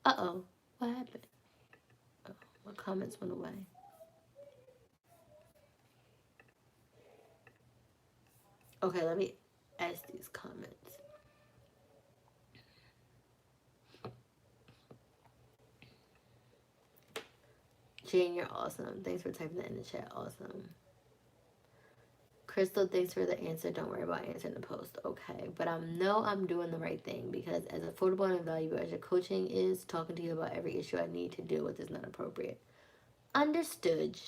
S1: Uh-oh. What happened? Oh, my comments went away. Okay, let me ask these comments. Jane, you're awesome. Thanks for typing that in the chat. Awesome. Crystal, thanks for the answer. Don't worry about answering the post. Okay. But I know I'm doing the right thing, because as affordable and valuable as your coaching is, talking to you about every issue I need to deal with is not appropriate. Understood.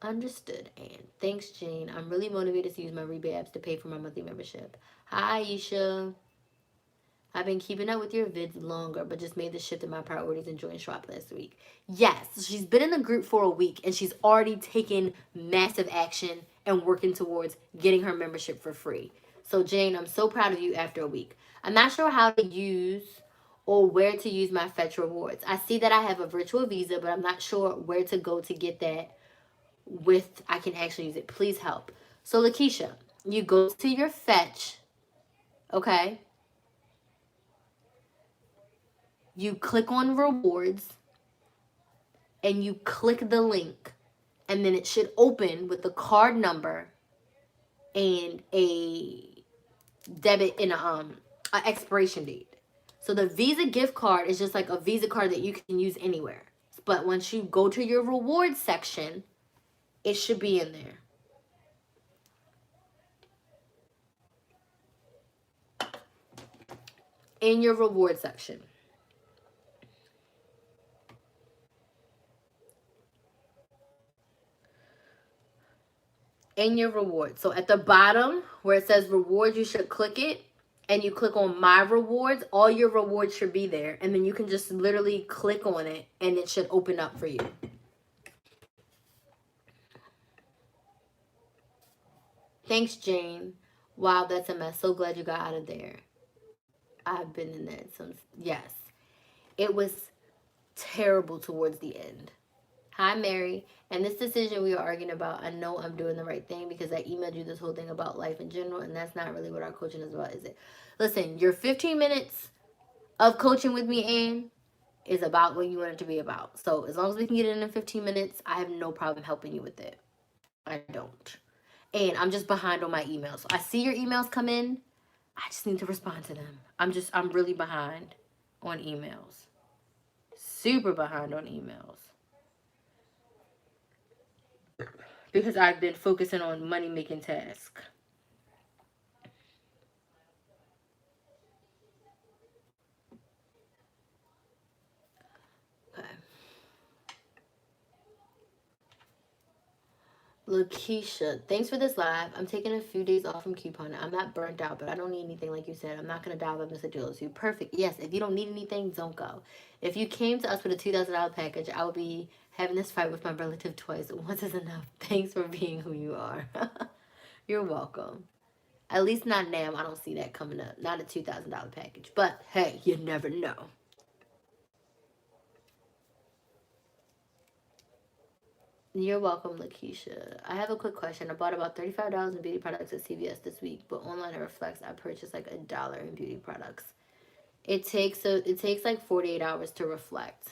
S1: Understood, Anne. Thanks, Jane. I'm really motivated to use my rebate apps to pay for my monthly membership. Hi, Aisha. I've been keeping up with your vids longer, but just made the shift in my priorities and joined Schwab last week. Yes, she's been in the group for a week, and she's already taken massive action and working towards getting her membership for free. So, Jane, I'm so proud of you after a week. I'm not sure how to use or where to use my Fetch rewards. I see that I have a virtual visa, but I'm not sure where to go to get that I can actually use it. Please help. So, Lakeisha, you go to your Fetch, okay? You click on rewards and you click the link, and then it should open with the card number and a debit and a expiration date. So the Visa gift card is just like a Visa card that you can use anywhere. But once you go to your rewards section, it should be in there. In your reward section. In your reward. So at the bottom where it says rewards, you should click it, and you click on my rewards. All your rewards should be there, and then you can just literally click on it and it should open up for you. Thanks, Jane. Wow, that's a mess. So glad you got out of there. I've been in that yes. It was terrible towards the end. Hi, Mary. And this decision we were arguing about, I know I'm doing the right thing because I emailed you this whole thing about life in general, and that's not really what our coaching is about, is it? Listen, your 15 minutes of coaching with me, Anne, is about what you want it to be about. So as long as we can get it in 15 minutes, I have no problem helping you with it. I don't. And I'm just behind on my emails. I see your emails come in. I just need to respond to them. I'm really behind on emails. Super behind on emails. Because I've been focusing on money-making tasks. Okay. Lakeisha, thanks for this live. I'm taking a few days off from couponing. I'm not burnt out, but I don't need anything like you said. I'm not going to dive up Mr. Deal with you. Perfect. Yes, if you don't need anything, don't go. If you came to us with a $2,000 package, I would be having this fight with my relative twice. Once is enough. Thanks for being who you are. You're welcome. At least not now. I don't see that coming up. Not a $2,000 package. But hey, you never know. You're welcome, Lakeisha. I have a quick question. I bought about $35 in beauty products at CVS this week, but online it reflects I purchased like $1 in beauty products. It takes like 48 hours to reflect.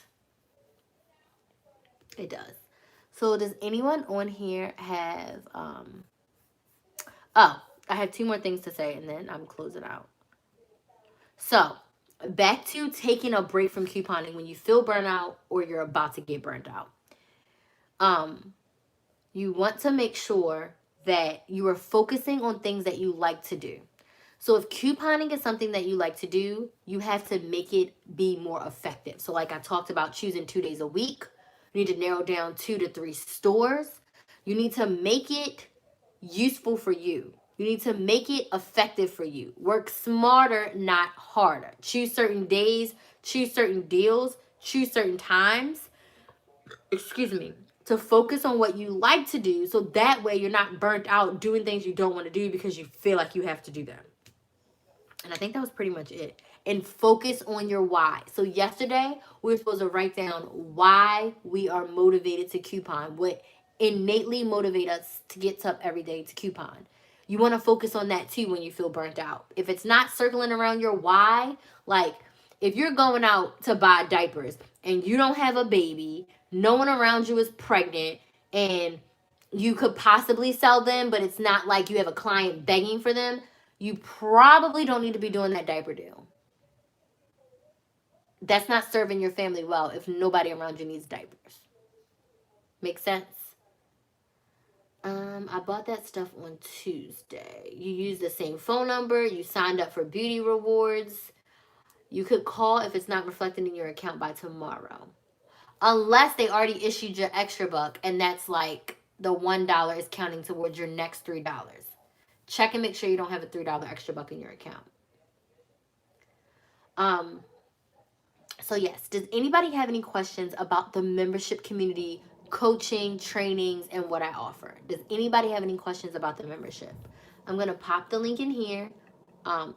S1: It does. So does anyone on here have oh, I have two more things to say and then I'm closing out. So, back to taking a break from couponing when you feel burnout or you're about to get burned out. You want to make sure that you are focusing on things that you like to do. So if couponing is something that you like to do, you have to make it be more effective. So like I talked about choosing 2 days a week, you need to narrow down 2 to 3 stores. You need to make it useful for you. You need to make it effective for you. Work smarter, not harder. Choose certain days, choose certain deals, choose certain times. Excuse me. To focus on what you like to do so that way you're not burnt out doing things you don't want to do because you feel like you have to do them. And I think that was pretty much it. And focus on your why. So yesterday, we were supposed to write down why we are motivated to coupon, what innately motivate us to get up every day to coupon. You want to focus on that too when you feel burnt out. If it's not circling around your why, like if you're going out to buy diapers and you don't have a baby, no one around you is pregnant, and you could possibly sell them, but it's not like you have a client begging for them, you probably don't need to be doing that diaper deal. That's not serving your family well if nobody around you needs diapers. Make sense? I bought that stuff on Tuesday. You use the same phone number. You signed up for beauty rewards. You could call if it's not reflected in your account by tomorrow. Unless they already issued your extra buck, and that's like the $1 is counting towards your next $3. Check and make sure you don't have a $3 extra buck in your account. So yes, does anybody have any questions about the membership community, coaching, trainings, and what I offer? Does anybody have any questions about the membership? I'm going to pop the link in here.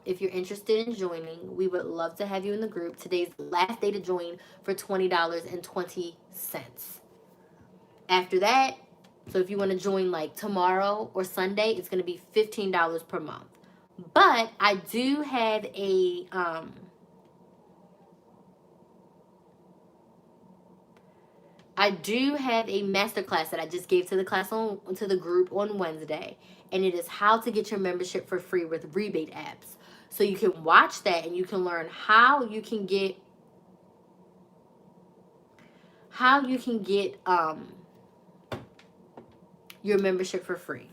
S1: If you're interested in joining, we would love to have you in the group. Today's the last day to join for $20.20. After that, so if you want to join like tomorrow or Sunday, it's going to be $15 per month. But I do have a masterclass that I just gave to the group on Wednesday, and it is how to get your membership for free with rebate apps. So you can watch that and you can learn how you can get your membership for free.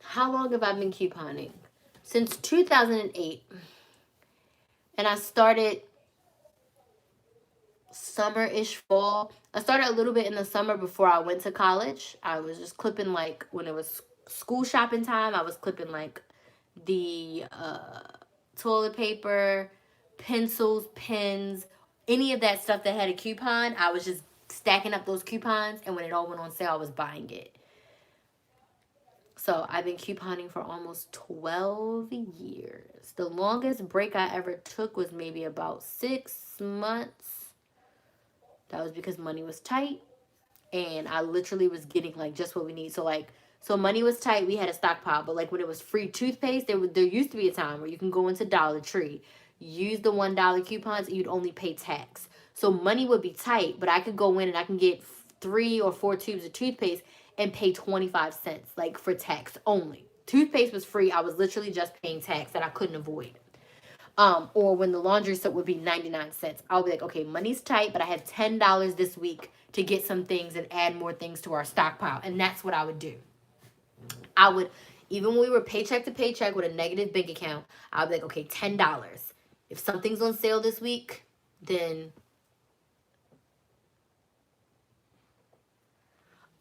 S1: How long have I been couponing? Since 2008. And I started summer-ish, fall. I started a little bit in the summer before I went to college. I was just clipping, like, when it was school shopping time, I was clipping, like, the toilet paper, pencils, pens, any of that stuff that had a coupon. I was just stacking up those coupons, and when it all went on sale, I was buying it. So I've been couponing for almost 12 years. The longest break I ever took was maybe about 6 months. That was because money was tight, and I literally was getting like just what we need. So money was tight, we had a stockpile, but like when it was free toothpaste, there used to be a time where you can go into Dollar Tree, use the $1 coupons, and you'd only pay tax. So money would be tight, but I could go in and I can get 3 or 4 tubes of toothpaste and pay 25 cents, like for tax only. Toothpaste was free. I was literally just paying tax that I couldn't avoid. Or when the laundry soap would be 99 cents, I'll be like, okay, money's tight, but I have $10 this week to get some things and add more things to our stockpile. And that's what I would do. I would, even when we were paycheck to paycheck with a negative bank account, I'd be like, okay, $10. If something's on sale this week, then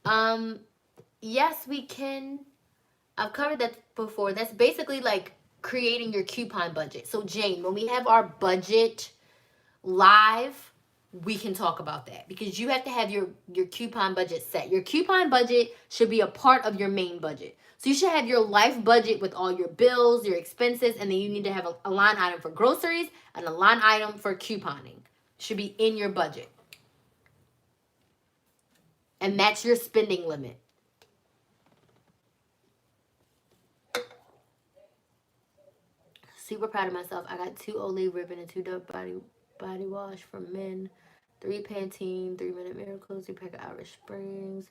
S1: Yes, we can. I've covered that before. That's basically like creating your coupon budget. So Jane, when we have our budget live, we can talk about that because you have to have your coupon budget set. Your coupon budget should be a part of your main budget. So you should have your life budget with all your bills, your expenses, and then you need to have a line item for groceries and a line item for couponing. Should be in your budget. And that's your spending limit. Super proud of myself. I got 2 Olay ribbon and 2 Dove body wash for men, 3 Pantene, 3-Minute Miracles, 3 pack of Irish Springs.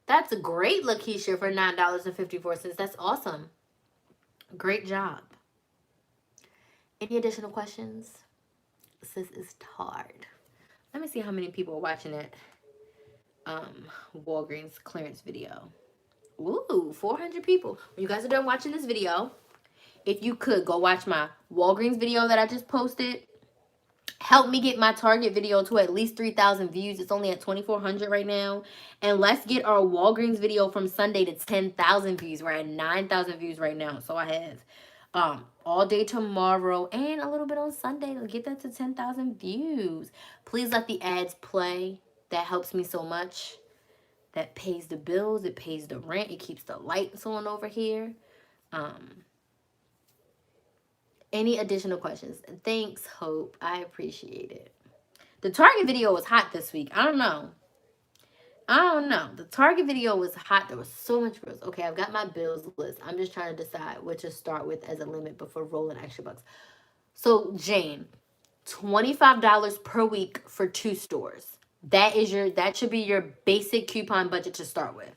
S1: That's great, Lakeisha, for $9.54. That's awesome. Great job. Any additional questions? Sis is tired. Let me see how many people are watching that Walgreens clearance video. Ooh, 400 people. When you guys are done watching this video, if you could go watch my Walgreens video that I just posted. Help me get my Target video to at least 3,000 views. It's only at 2,400 right now. And let's get our Walgreens video from Sunday to 10,000 views. We're at 9,000 views right now. So I have all day tomorrow and a little bit on Sunday to get that to 10,000 views. Please let the ads play. That helps me so much. That pays the bills. It pays the rent. It keeps the lights on over here. Any additional questions? Thanks, Hope. I appreciate it. The Target video was hot this week. I don't know. The Target video was hot. There was so much bills. Okay, I've got my bills list. I'm just trying to decide what to start with as a limit before rolling extra bucks. So, Jane, $25 per week for 2 stores. That should be your basic coupon budget to start with.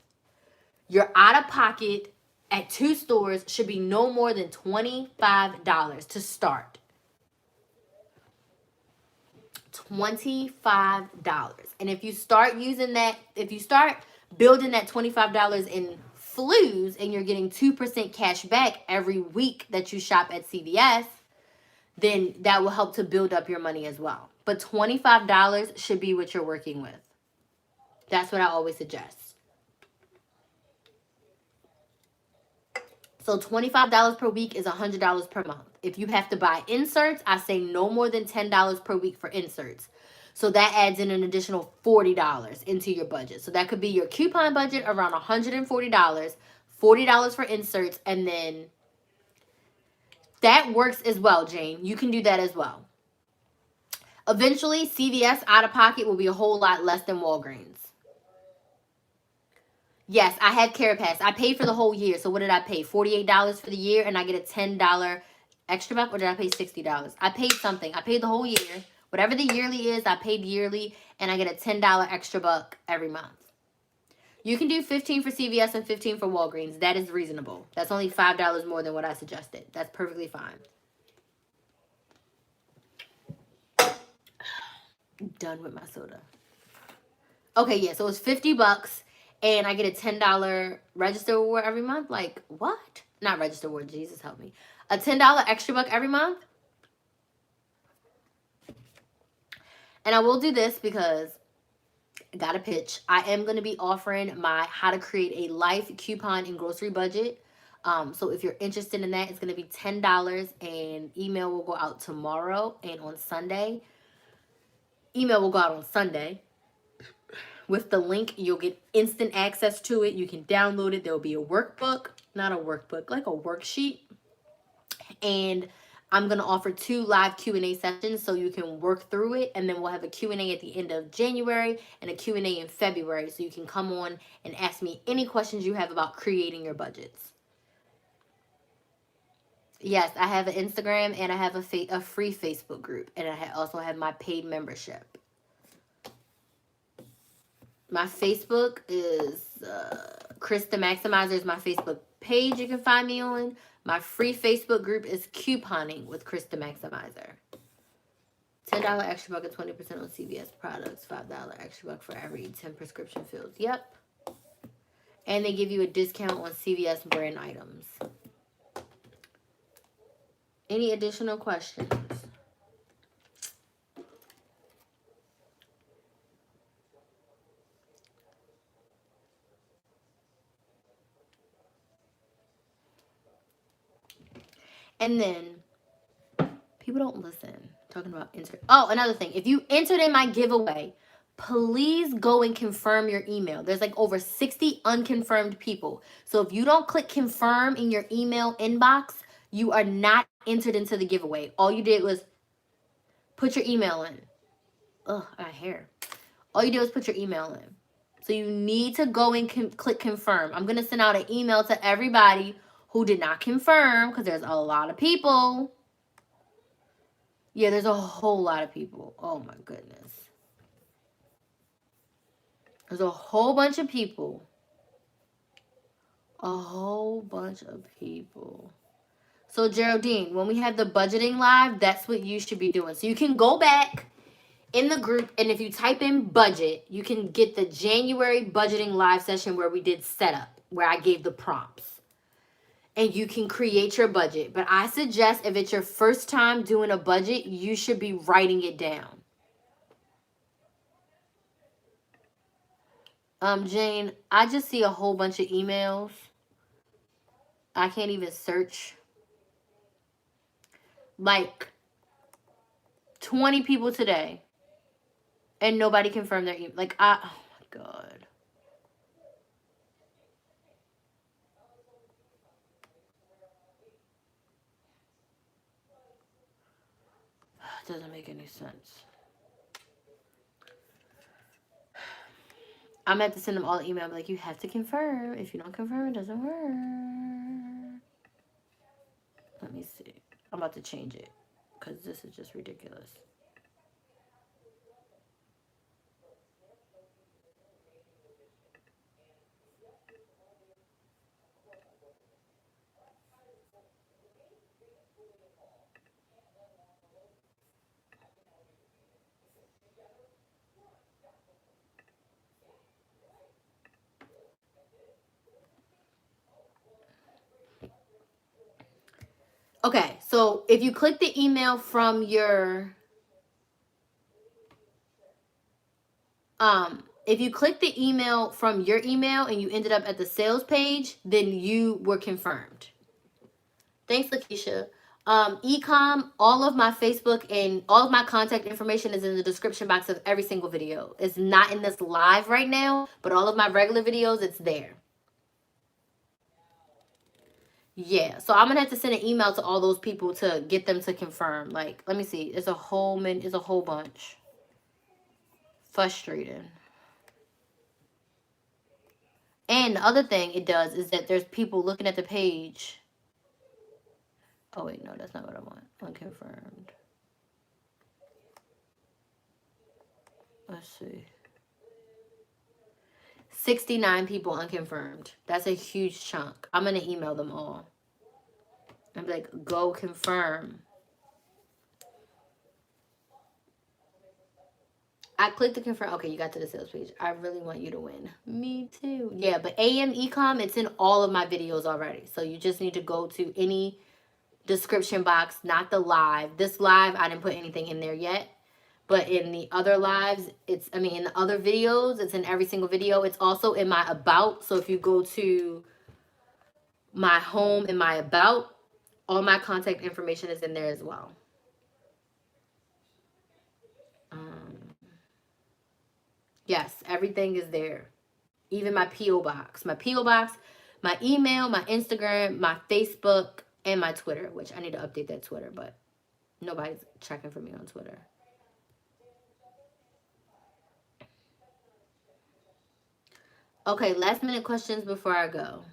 S1: Your out of pocket at 2 stores should be no more than $25 to start. $25. And if you start using that, if you start building that $25 in flues and you're getting 2% cash back every week that you shop at CVS, then that will help to build up your money as well. But $25 should be what you're working with. That's what I always suggest. So $25 per week is $100 per month. If you have to buy inserts, I say no more than $10 per week for inserts. So that adds in an additional $40 into your budget. So that could be your coupon budget around $140, $40 for inserts, and then that works as well, Jane. You can do that as well. Eventually, CVS out of pocket will be a whole lot less than Walgreens. Yes, I had CarePass. I paid for the whole year. So what did I pay? $48 for the year, and I get a $10 extra buck, or did I pay $60? I paid something. I paid the whole year. Whatever the yearly is, I paid yearly, and I get a $10 extra buck every month. You can do $15 for CVS and $15 for Walgreens. That is reasonable. That's only $5 more than what I suggested. That's perfectly fine. Done with my soda. Okay, yeah, so it's $50. And I get a $10 register reward every month. Like, what? Not register reward. Jesus help me. A $10 extra buck every month. And I will do this because I got a pitch. I am going to be offering my how to create a life coupon and grocery budget. So if you're interested in that, it's going to be $10, and email will go out tomorrow and on Sunday. Email will go out on Sunday. With the link, you'll get instant access to it. You can download it. There'll be a workbook, not a workbook, like a worksheet. And I'm going to offer 2 live Q&A sessions so you can work through it. And then we'll have a Q&A at the end of January and a Q&A in February. So you can come on and ask me any questions you have about creating your budgets. Yes, I have an Instagram, and I have a free Facebook group. And I also have my paid membership. My Facebook is Chris the Maximizer is my Facebook page you can find me on. My free Facebook group is Couponing with Chris the Maximizer. $10 extra buck and 20% on CVS products. $5 extra buck for every 10 prescription fills. Yep. And they give you a discount on CVS brand items. Any additional questions? And then people don't listen. Talking about oh, another thing. If you entered in my giveaway, please go and confirm your email. There's like over 60 unconfirmed people. So if you don't click confirm in your email inbox, you are not entered into the giveaway. All you did was put your email in. Ugh, I got hair. All you did was put your email in. So you need to go and click confirm. I'm going to send out an email to everybody who did not confirm, because there's a lot of people. Yeah, there's a whole lot of people. Oh my goodness. There's a whole bunch of people. A whole bunch of people. So Geraldine, when we have the budgeting live, that's what you should be doing. So you can go back in the group, and if you type in budget, you can get the January budgeting live session where we did setup, where I gave the prompts. And you can create your budget. But I suggest if it's your first time doing a budget, you should be writing it down. Jane, I just see a whole bunch of emails. I can't even search. Like 20 people today. And nobody confirmed their email. Like, oh my God. It doesn't make any sense. I'm going to have to send them all an email. Like, you have to confirm. If you don't confirm, it doesn't work. Let me see. I'm about to change it, because this is just ridiculous. Okay, so if you click the email from your if you click the email from your email and you ended up at the sales page, then you were confirmed. Thanks, Lakeisha. Ecom, all of my Facebook and all of my contact information is in the description box of every single video. It's not in this live right now, but all of my regular videos, it's there. Yeah, so I'm gonna have to send an email to all those people to get them to confirm. Like, let me see. It's a whole bunch. Frustrating. And the other thing it does is that there's people looking at the page. Oh wait, no, that's not what I want. Unconfirmed. Let's see. 69 people unconfirmed. That's a huge chunk. I'm gonna email them all. I'm like, go confirm. I clicked the confirm. Okay, you got to the sales page. I really want you to win. Me too. Yeah, but AM Ecom, it's in all of my videos already. So you just need to go to any description box, not the live. This live, I didn't put anything in there yet. But in the other lives, in the other videos, it's in every single video. It's also in my about. So if you go to my home and my about, all my contact information is in there as well. Yes, everything is there. Even my P.O. box. My P.O. box, my email, my Instagram, my Facebook, and my Twitter, which I need to update that Twitter, but nobody's checking for me on Twitter. Okay, last minute questions before I go.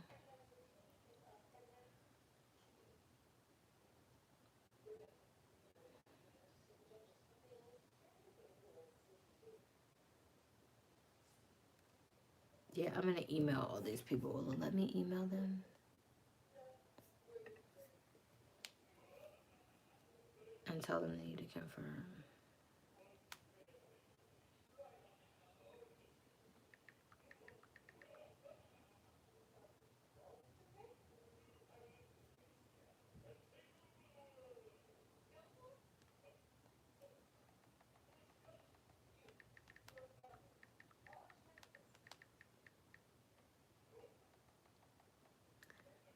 S1: Yeah, I'm going to email all these people. Will it let me email them? And tell them they need to confirm.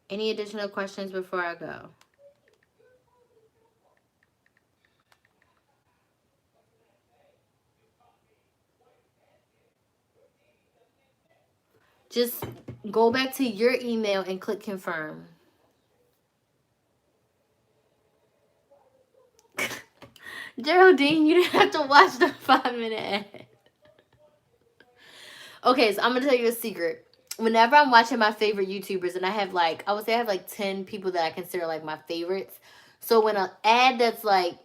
S1: Any additional questions before I go? Just go back to your email and click confirm. Geraldine, you didn't have to watch the 5-minute ad. Okay, so I'm gonna tell you a secret. Whenever I'm watching my favorite YouTubers, and I have like, I would say I have like 10 people that I consider like my favorites. So when an ad that's like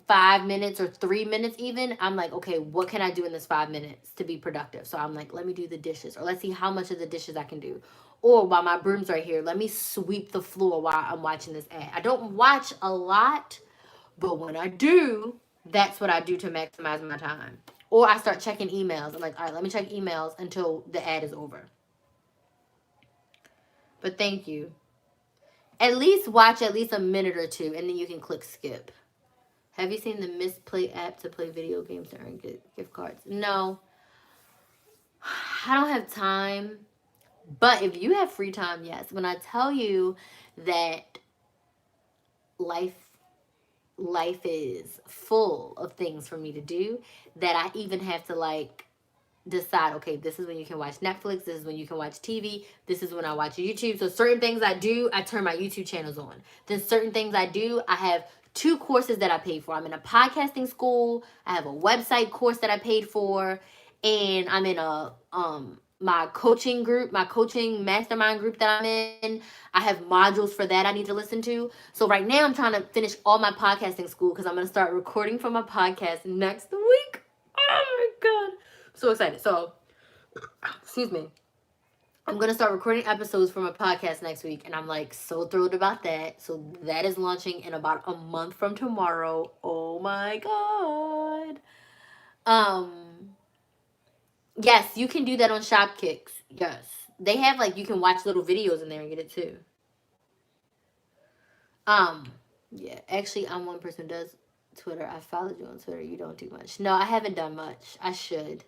S1: 5 minutes or 3 minutes even, I'm like, okay, what can I do in this 5 minutes to be productive? So I'm like, let me do the dishes, or let's see how much of the dishes I can do. Or while my broom's right here, let me sweep the floor while I'm watching this ad. I don't watch a lot, but when I do, that's what I do to maximize my time. Or I start checking emails. I'm like, all right, let me check emails until the ad is over. But thank you. At least watch at least a minute or two, and then you can click skip. Have you seen the Misplay app to play video games to earn gift cards? No. I don't have time. But if you have free time, yes. When I tell you that life is full of things for me to do, that I even have to like decide, okay, this is when you can watch Netflix, this is when you can watch TV, this is when I watch YouTube. So certain things I do, I turn my YouTube channels on. Then certain things I do, I have 2 courses that I paid for. I'm in a podcasting school, I have a website course that I paid for, and I'm in a my coaching group, my coaching mastermind group that I'm in. I have modules for that I need to listen to. So right now I'm trying to finish all my podcasting school because I'm going to start recording for my podcast next week. Oh my God. So excited. So, excuse me. I'm going to start recording episodes for my podcast next week, and I'm like so thrilled about that. So that is launching in about a month from tomorrow. Oh my God. Yes, you can do that on Shopkicks. Yes. They have like, you can watch little videos in there and get it too. Yeah, actually I'm one person who does Twitter. I followed you on Twitter. You don't do much. No, I haven't done much. I should.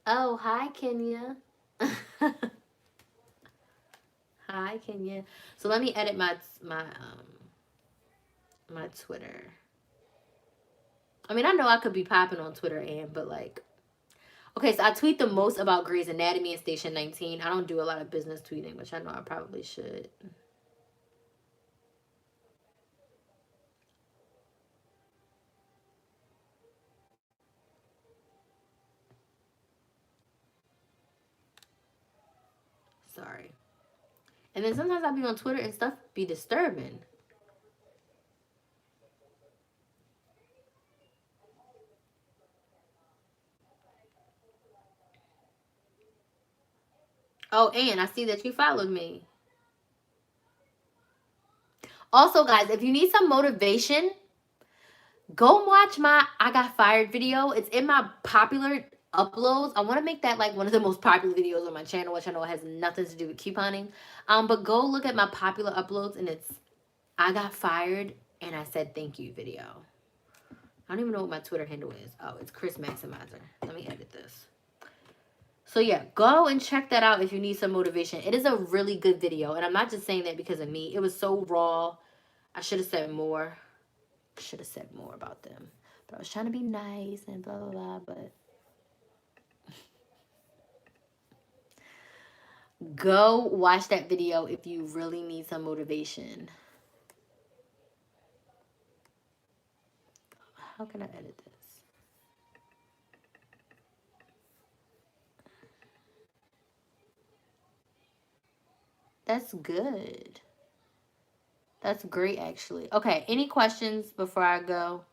S1: Oh, hi, Kenya. Hi, Kenya. So let me edit my Twitter. I mean, I know I could be popping on Twitter, but like, okay, so I tweet the most about Grey's Anatomy and Station 19. I don't do a lot of business tweeting, which I know I probably should. Sorry. And then sometimes I'll be on Twitter and stuff be disturbing. Oh, and I see that you followed me. Also, guys, if you need some motivation, go watch my I Got Fired video. It's in my popular uploads. I want to make that like one of the most popular videos on my channel, which I know has nothing to do with couponing. But go look at my popular uploads, and it's I Got Fired and I Said Thank You video. I don't even know what my Twitter handle is. Oh, it's Chris Maximizer. Let me edit this. So yeah, go and check that out if you need some motivation. It is a really good video, and I'm not just saying that because of me. It was so raw. I should have said more. Should have said more about them. But I was trying to be nice and blah, blah, blah. But go watch that video if you really need some motivation. How can I edit this? That's good. That's great, actually. Okay, any questions before I go?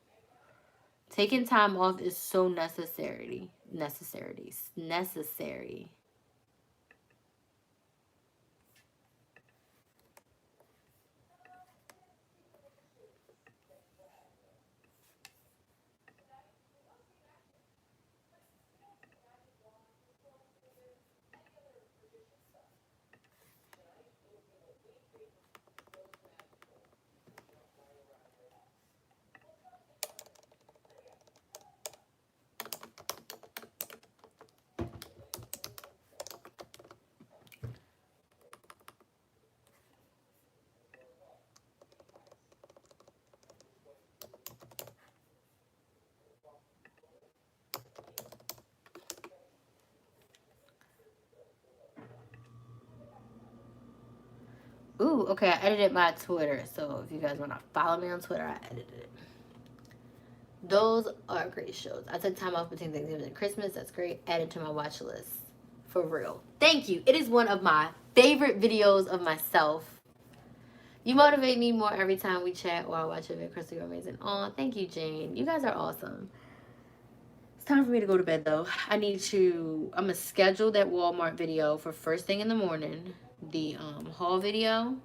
S1: Taking time off is so necessary. Necessary. Ooh, okay, I edited my Twitter. So if you guys want to follow me on Twitter, I edited it. Those are great shows. I took time off between Thanksgiving and Christmas. That's great. Added to my watch list. For real. Thank you. It is one of my favorite videos of myself. You motivate me more every time we chat or I watch a video. Crystal, you're amazing. Aw, thank you, Jane. You guys are awesome. It's time for me to go to bed, though. I'm going to schedule that Walmart video for first thing in the morning. The haul video.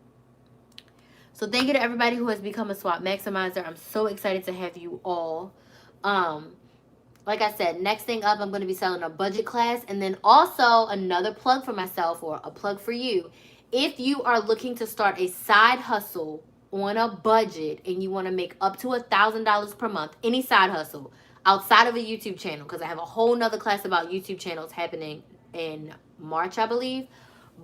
S1: So thank you to everybody who has become a swap maximizer. I'm so excited to have you all. Like I said, next thing up, I'm going to be selling a budget class. And then also another plug for myself or a plug for you. If you are looking to start a side hustle on a budget and you want to make up to $1,000 per month, any side hustle outside of a YouTube channel, because I have a whole nother class about YouTube channels happening in March, I believe.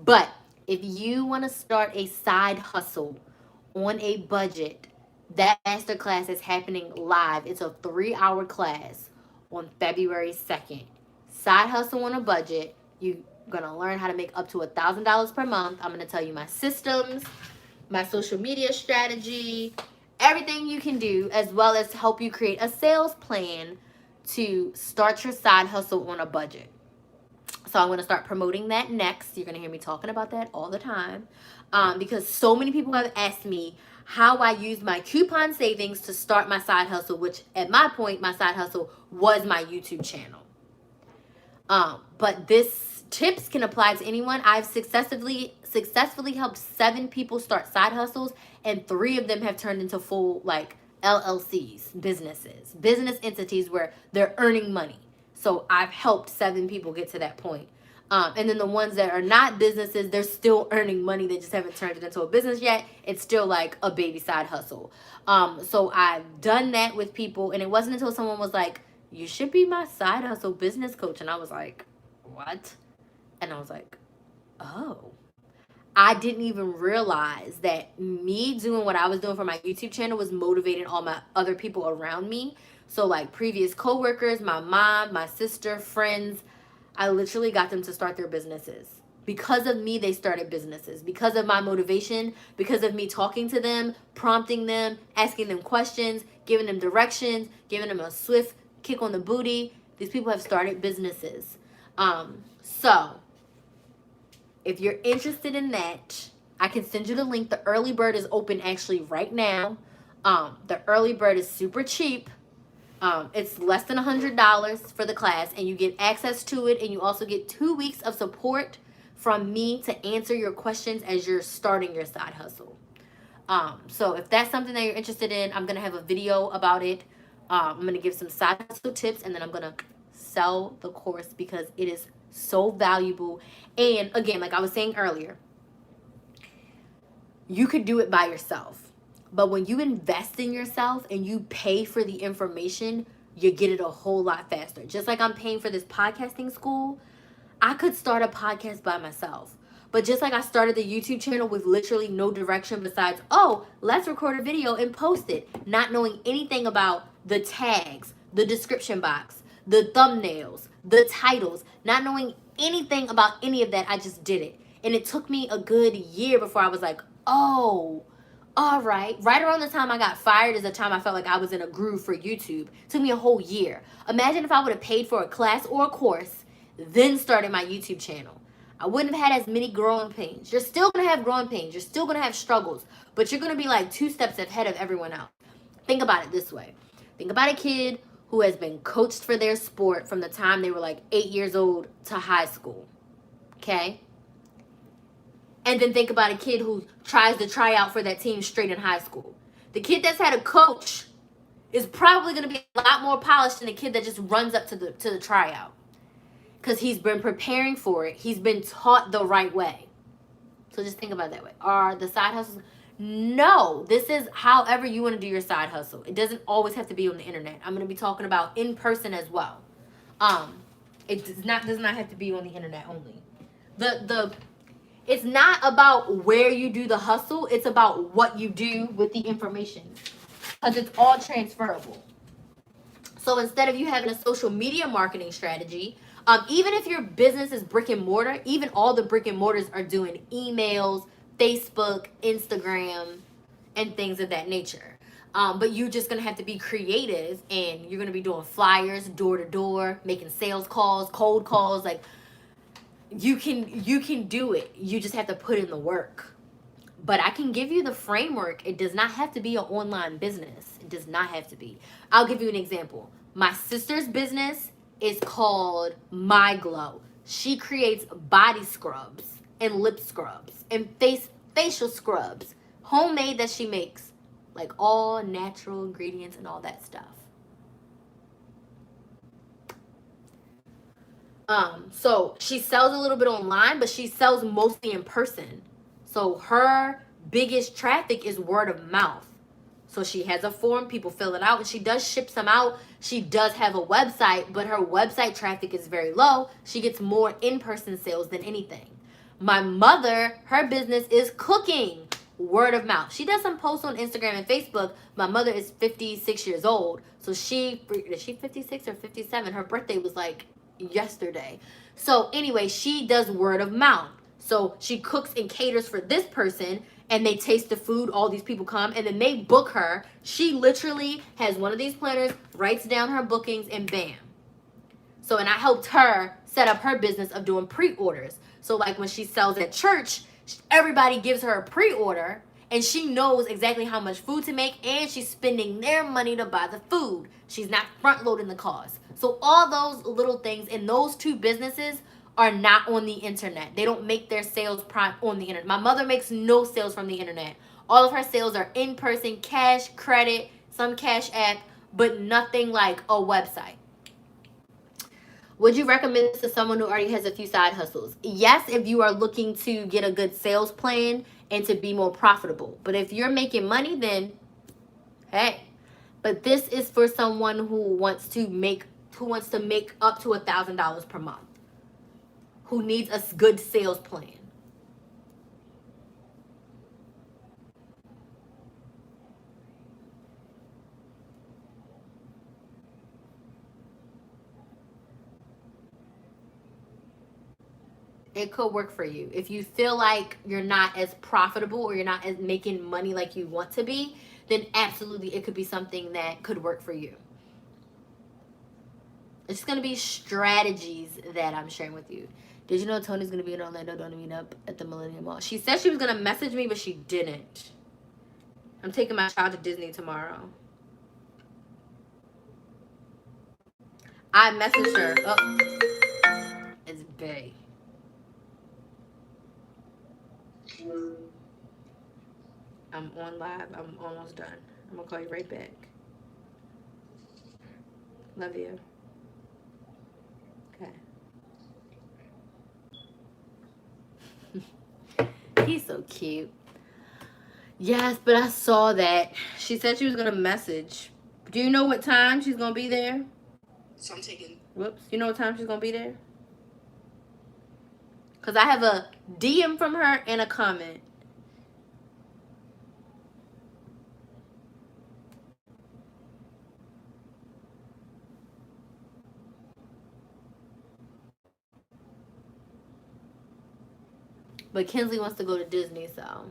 S1: But if you want to start a side hustle on a budget, that masterclass is happening live. It's a 3-hour class on February 2nd. Side hustle on a budget. You're going to learn how to make up to $1,000 per month. I'm going to tell you my systems, my social media strategy, everything you can do, as well as help you create a sales plan to start your side hustle on a budget. So I'm going to start promoting that next. You're going to hear me talking about that all the time. Because so many people have asked me how I use my coupon savings to start my side hustle, which at my point, my side hustle was my YouTube channel. But this tips can apply to anyone. I've successfully helped 7 people start side hustles, and 3 of them have turned into full LLCs, business entities where they're earning money. So I've helped 7 people get to that point. And then the ones that are not businesses, they're still earning money. They just haven't turned it into a business yet. It's still like a baby side hustle. So I've done that with people. And it wasn't until someone was like, you should be my side hustle business coach. And I was like, what? And I was like, oh. I didn't even realize that me doing what I was doing for my YouTube channel was motivating all my other people around me. So like previous coworkers, my mom, my sister, friends, I literally got them to start their businesses. Because of me, they started businesses. Because of my motivation, because of me talking to them, prompting them, asking them questions, giving them directions, giving them a swift kick on the booty, these people have started businesses. So if you're interested in that, I can send you the link. The early bird is open actually right now. The early bird is super cheap. It's less than $100 for the class, and you get access to it, and you also get 2 weeks of support from me to answer your questions as you're starting your side hustle. So if that's something that you're interested in, I'm going to have a video about it. I'm going to give some side hustle tips, and then I'm going to sell the course because it is so valuable. And again, like I was saying earlier, you could do it by yourself. But when you invest in yourself and you pay for the information, you get it a whole lot faster. Just like I'm paying for this podcasting school, I could start a podcast by myself. But just like I started the YouTube channel with literally no direction besides, oh, let's record a video and post it, not knowing anything about the tags, the description box, the thumbnails, the titles, not knowing anything about any of that, I just did it. And it took me a good year before I was like, oh, all right. Right around the time I got fired is the time I felt like I was in a groove for YouTube. It took me a whole year. Imagine if I would have paid for a class or a course, then started my YouTube channel. I wouldn't have had as many growing pains. You're still going to have growing pains. You're still going to have struggles. But you're going to be like 2 steps ahead of everyone else. Think about it this way. Think about a kid who has been coached for their sport from the time they were like 8 years old to high school. Okay? And then think about a kid who tries to try out for that team straight in high school. The kid that's had a coach is probably going to be a lot more polished than the kid that just runs up to the tryout. Because he's been preparing for it. He's been taught the right way. So just think about it that way. Are the side hustles? No. This is however you want to do your side hustle. It doesn't always have to be on the internet. I'm going to be talking about in person as well. It does not have to be on the internet only. It's not about where you do the hustle. It's about what you do with the information. Because it's all transferable. So instead of you having a social media marketing strategy, even if your business is brick and mortar, even all the brick and mortars are doing emails, Facebook, Instagram, and things of that nature. But you're just gonna have to be creative, and you're gonna be doing flyers, door to door, making sales calls, cold calls. Like, you can do it. You just have to put in the work. But I can give you the framework. It does not have to be an online business. It does not have to be. I'll give you an example. My sister's business is called My Glow. She creates body scrubs and lip scrubs and facial scrubs, homemade, that she makes, like all natural ingredients and all that stuff. So she sells a little bit online, but she sells mostly in person. So her biggest traffic is word of mouth. So she has a form, people fill it out, and she does ship some out. She does have a website, but her website traffic is very low. She gets more in-person sales than anything. My mother, her business is cooking, word of mouth. She does some posts on Instagram and Facebook. My mother is 56 years old. So is she 56 or 57? Her birthday was like yesterday. So anyway, she does word of mouth. So she cooks and caters for this person, and they taste the food. All these people come, and then they book her. She literally has one of these planners, writes down her bookings, and bam. So, and I helped her set up her business of doing pre-orders. So like when she sells at church, everybody gives her a pre-order, and she knows exactly how much food to make, and she's spending their money to buy the food. She's not front loading the cost. So all those little things in those two businesses are not on the internet. They don't make their sales on the internet. My mother makes no sales from the internet. All of her sales are in person, cash, credit, some cash app, but nothing like a website. Would you recommend this to someone who already has a few side hustles? Yes, if you are looking to get a good sales plan and to be more profitable. But if you're making money, then hey. But this is for someone who wants to make up to $1,000 per month, who needs a good sales plan. It could work for you. If you feel like you're not as profitable or you're not as making money like you want to be, then absolutely it could be something that could work for you. It's going to be strategies that I'm sharing with you. Did you know Tony's going to be in Orlando doing a meetup at the Millennium Mall? She said she was going to message me, but she didn't. I'm taking my child to Disney tomorrow. I messaged her. Oh, it's Bay. I'm on live. I'm almost done. I'm going to call you right back. Love you. Okay. He's so cute. Yes, but I saw that. She said she was going to message. Do you know what time she's going to be there? So I'm taking... Whoops. You know what time she's going to be there? Because I have a DM from her and a comment. But Kinsley wants to go to Disney, so.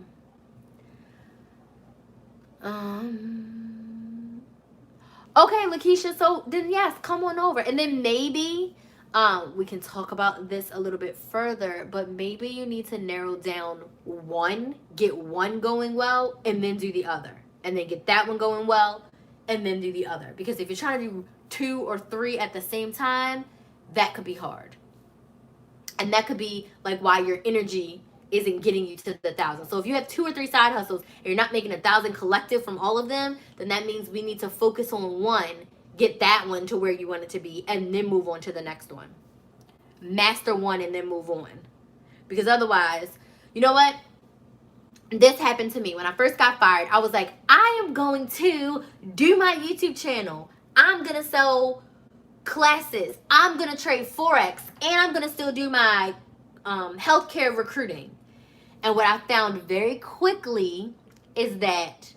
S1: Okay, Lakeisha, so then yes, come on over. And then maybe we can talk about this a little bit further, but maybe you need to narrow down one, get one going well, and then do the other. And then get that one going well, and then do the other. Because if you're trying to do 2 or 3 at the same time, that could be hard. And that could be like why your energy isn't getting you to the 1,000. So if you have 2 or 3 side hustles and you're not making 1,000 collective from all of them, then that means we need to focus on one, get that one to where you want it to be, and then move on to the next one. Master one and then move on. Because otherwise, you know what? This happened to me when I first got fired. I was like, I am going to do my YouTube channel. I'm going to sell classes. I'm going to trade Forex, and I'm going to still do my healthcare recruiting. And what I found very quickly is that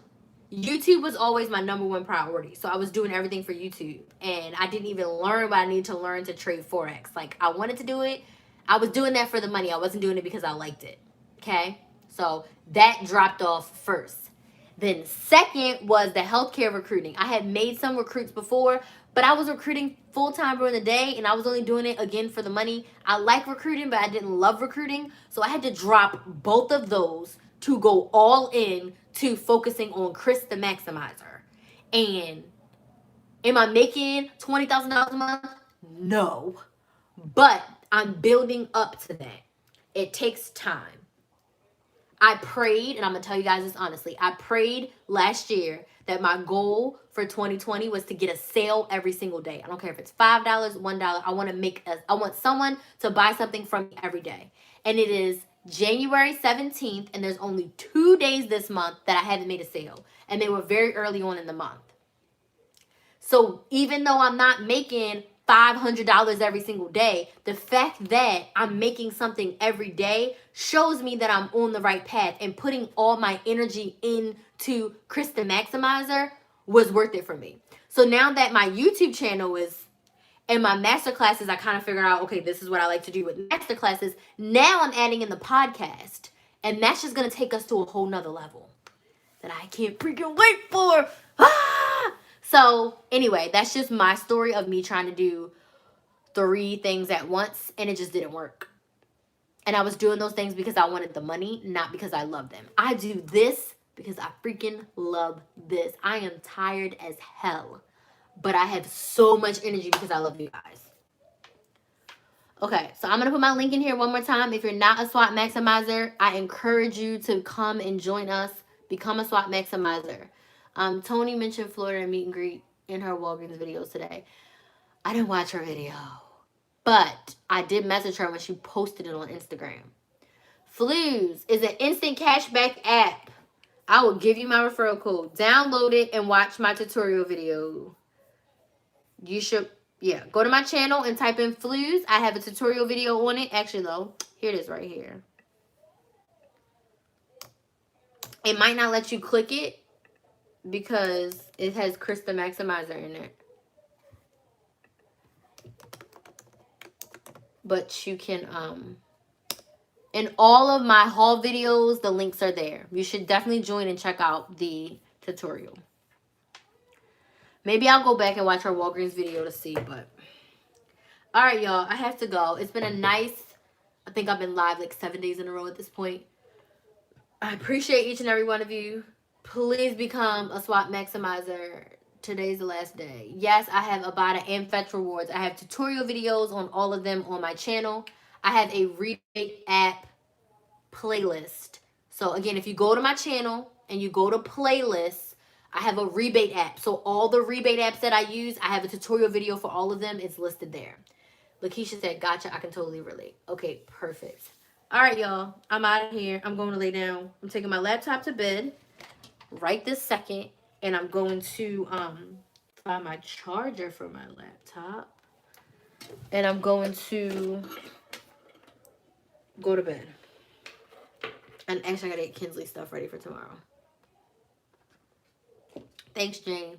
S1: YouTube was always my #1 priority. So I was doing everything for YouTube, and I didn't even learn what I needed to learn to trade Forex. Like, I wanted to do it. I was doing that for the money. I wasn't doing it because I liked it. Okay? So that dropped off first. Then second was the healthcare recruiting. I had made some recruits before, but I was recruiting full-time during the day, and I was only doing it again for the money. I like recruiting, but I didn't love recruiting. So I had to drop both of those to go all in to focusing on Chris the Maximizer. And am I making $20,000 a month? No. But I'm building up to that. It takes time. I prayed, and I'm going to tell you guys this honestly. I prayed last year that my goal for 2020 was to get a sale every single day. I don't care if it's $5, $1. I want someone to buy something from me every day. And it is January 17th, and there's only 2 days this month that I haven't made a sale. And they were very early on in the month. So even though I'm not making $500 every single day, the fact that I'm making something every day shows me that I'm on the right path, and putting all my energy into Chris the Maximizer was worth it for me. So now that my YouTube channel is, and my masterclasses, I kind of figured out, okay, this is what I like to do with masterclasses. Now I'm adding in the podcast, and that's just going to take us to a whole nother level that I can't freaking wait for. So anyway, that's just my story of me trying to do 3 things at once, and it just didn't work. And I was doing those things because I wanted the money, not because I love them. I do this because I freaking love this. I am tired as hell, but I have so much energy because I love you guys. Okay, so I'm going to put my link in here one more time. If you're not a SWOT Maximizer, I encourage you to come and join us. Become a SWOT Maximizer. Tony mentioned Florida meet and greet in her Walgreens videos today. I didn't watch her video, but I did message her when she posted it on Instagram. Flues is an instant cashback app. I will give you my referral code. Download it and watch my tutorial video. You should, yeah, go to my channel and type in Flues. I have a tutorial video on it. Actually, though, here it is right here. It might not let you click it because it has Chris the Maximizer in it. But you can, in all of my haul videos, the links are there. You should definitely join and check out the tutorial. Maybe I'll go back and watch her Walgreens video to see, but. Alright, y'all. I have to go. It's been a nice, I think I've been live like 7 days in a row at this point. I appreciate each and every one of you. Please become a SWOT Maximizer. Today's the last day. Yes, I have Ibotta and Fetch Rewards. I have tutorial videos on all of them on my channel. I have a rebate app playlist. So again, if you go to my channel and you go to playlists, I have a rebate app. So all the rebate apps that I use, I have a tutorial video for all of them. It's listed there. Lakeisha said, gotcha, I can totally relate. Okay, perfect. All right, y'all. I'm out of here. I'm going to lay down. I'm taking my laptop to bed right this second. And I'm going to find my charger for my laptop. And I'm going to go to bed. And actually, I got to get Kinsley stuff ready for tomorrow. Thanks, Jane.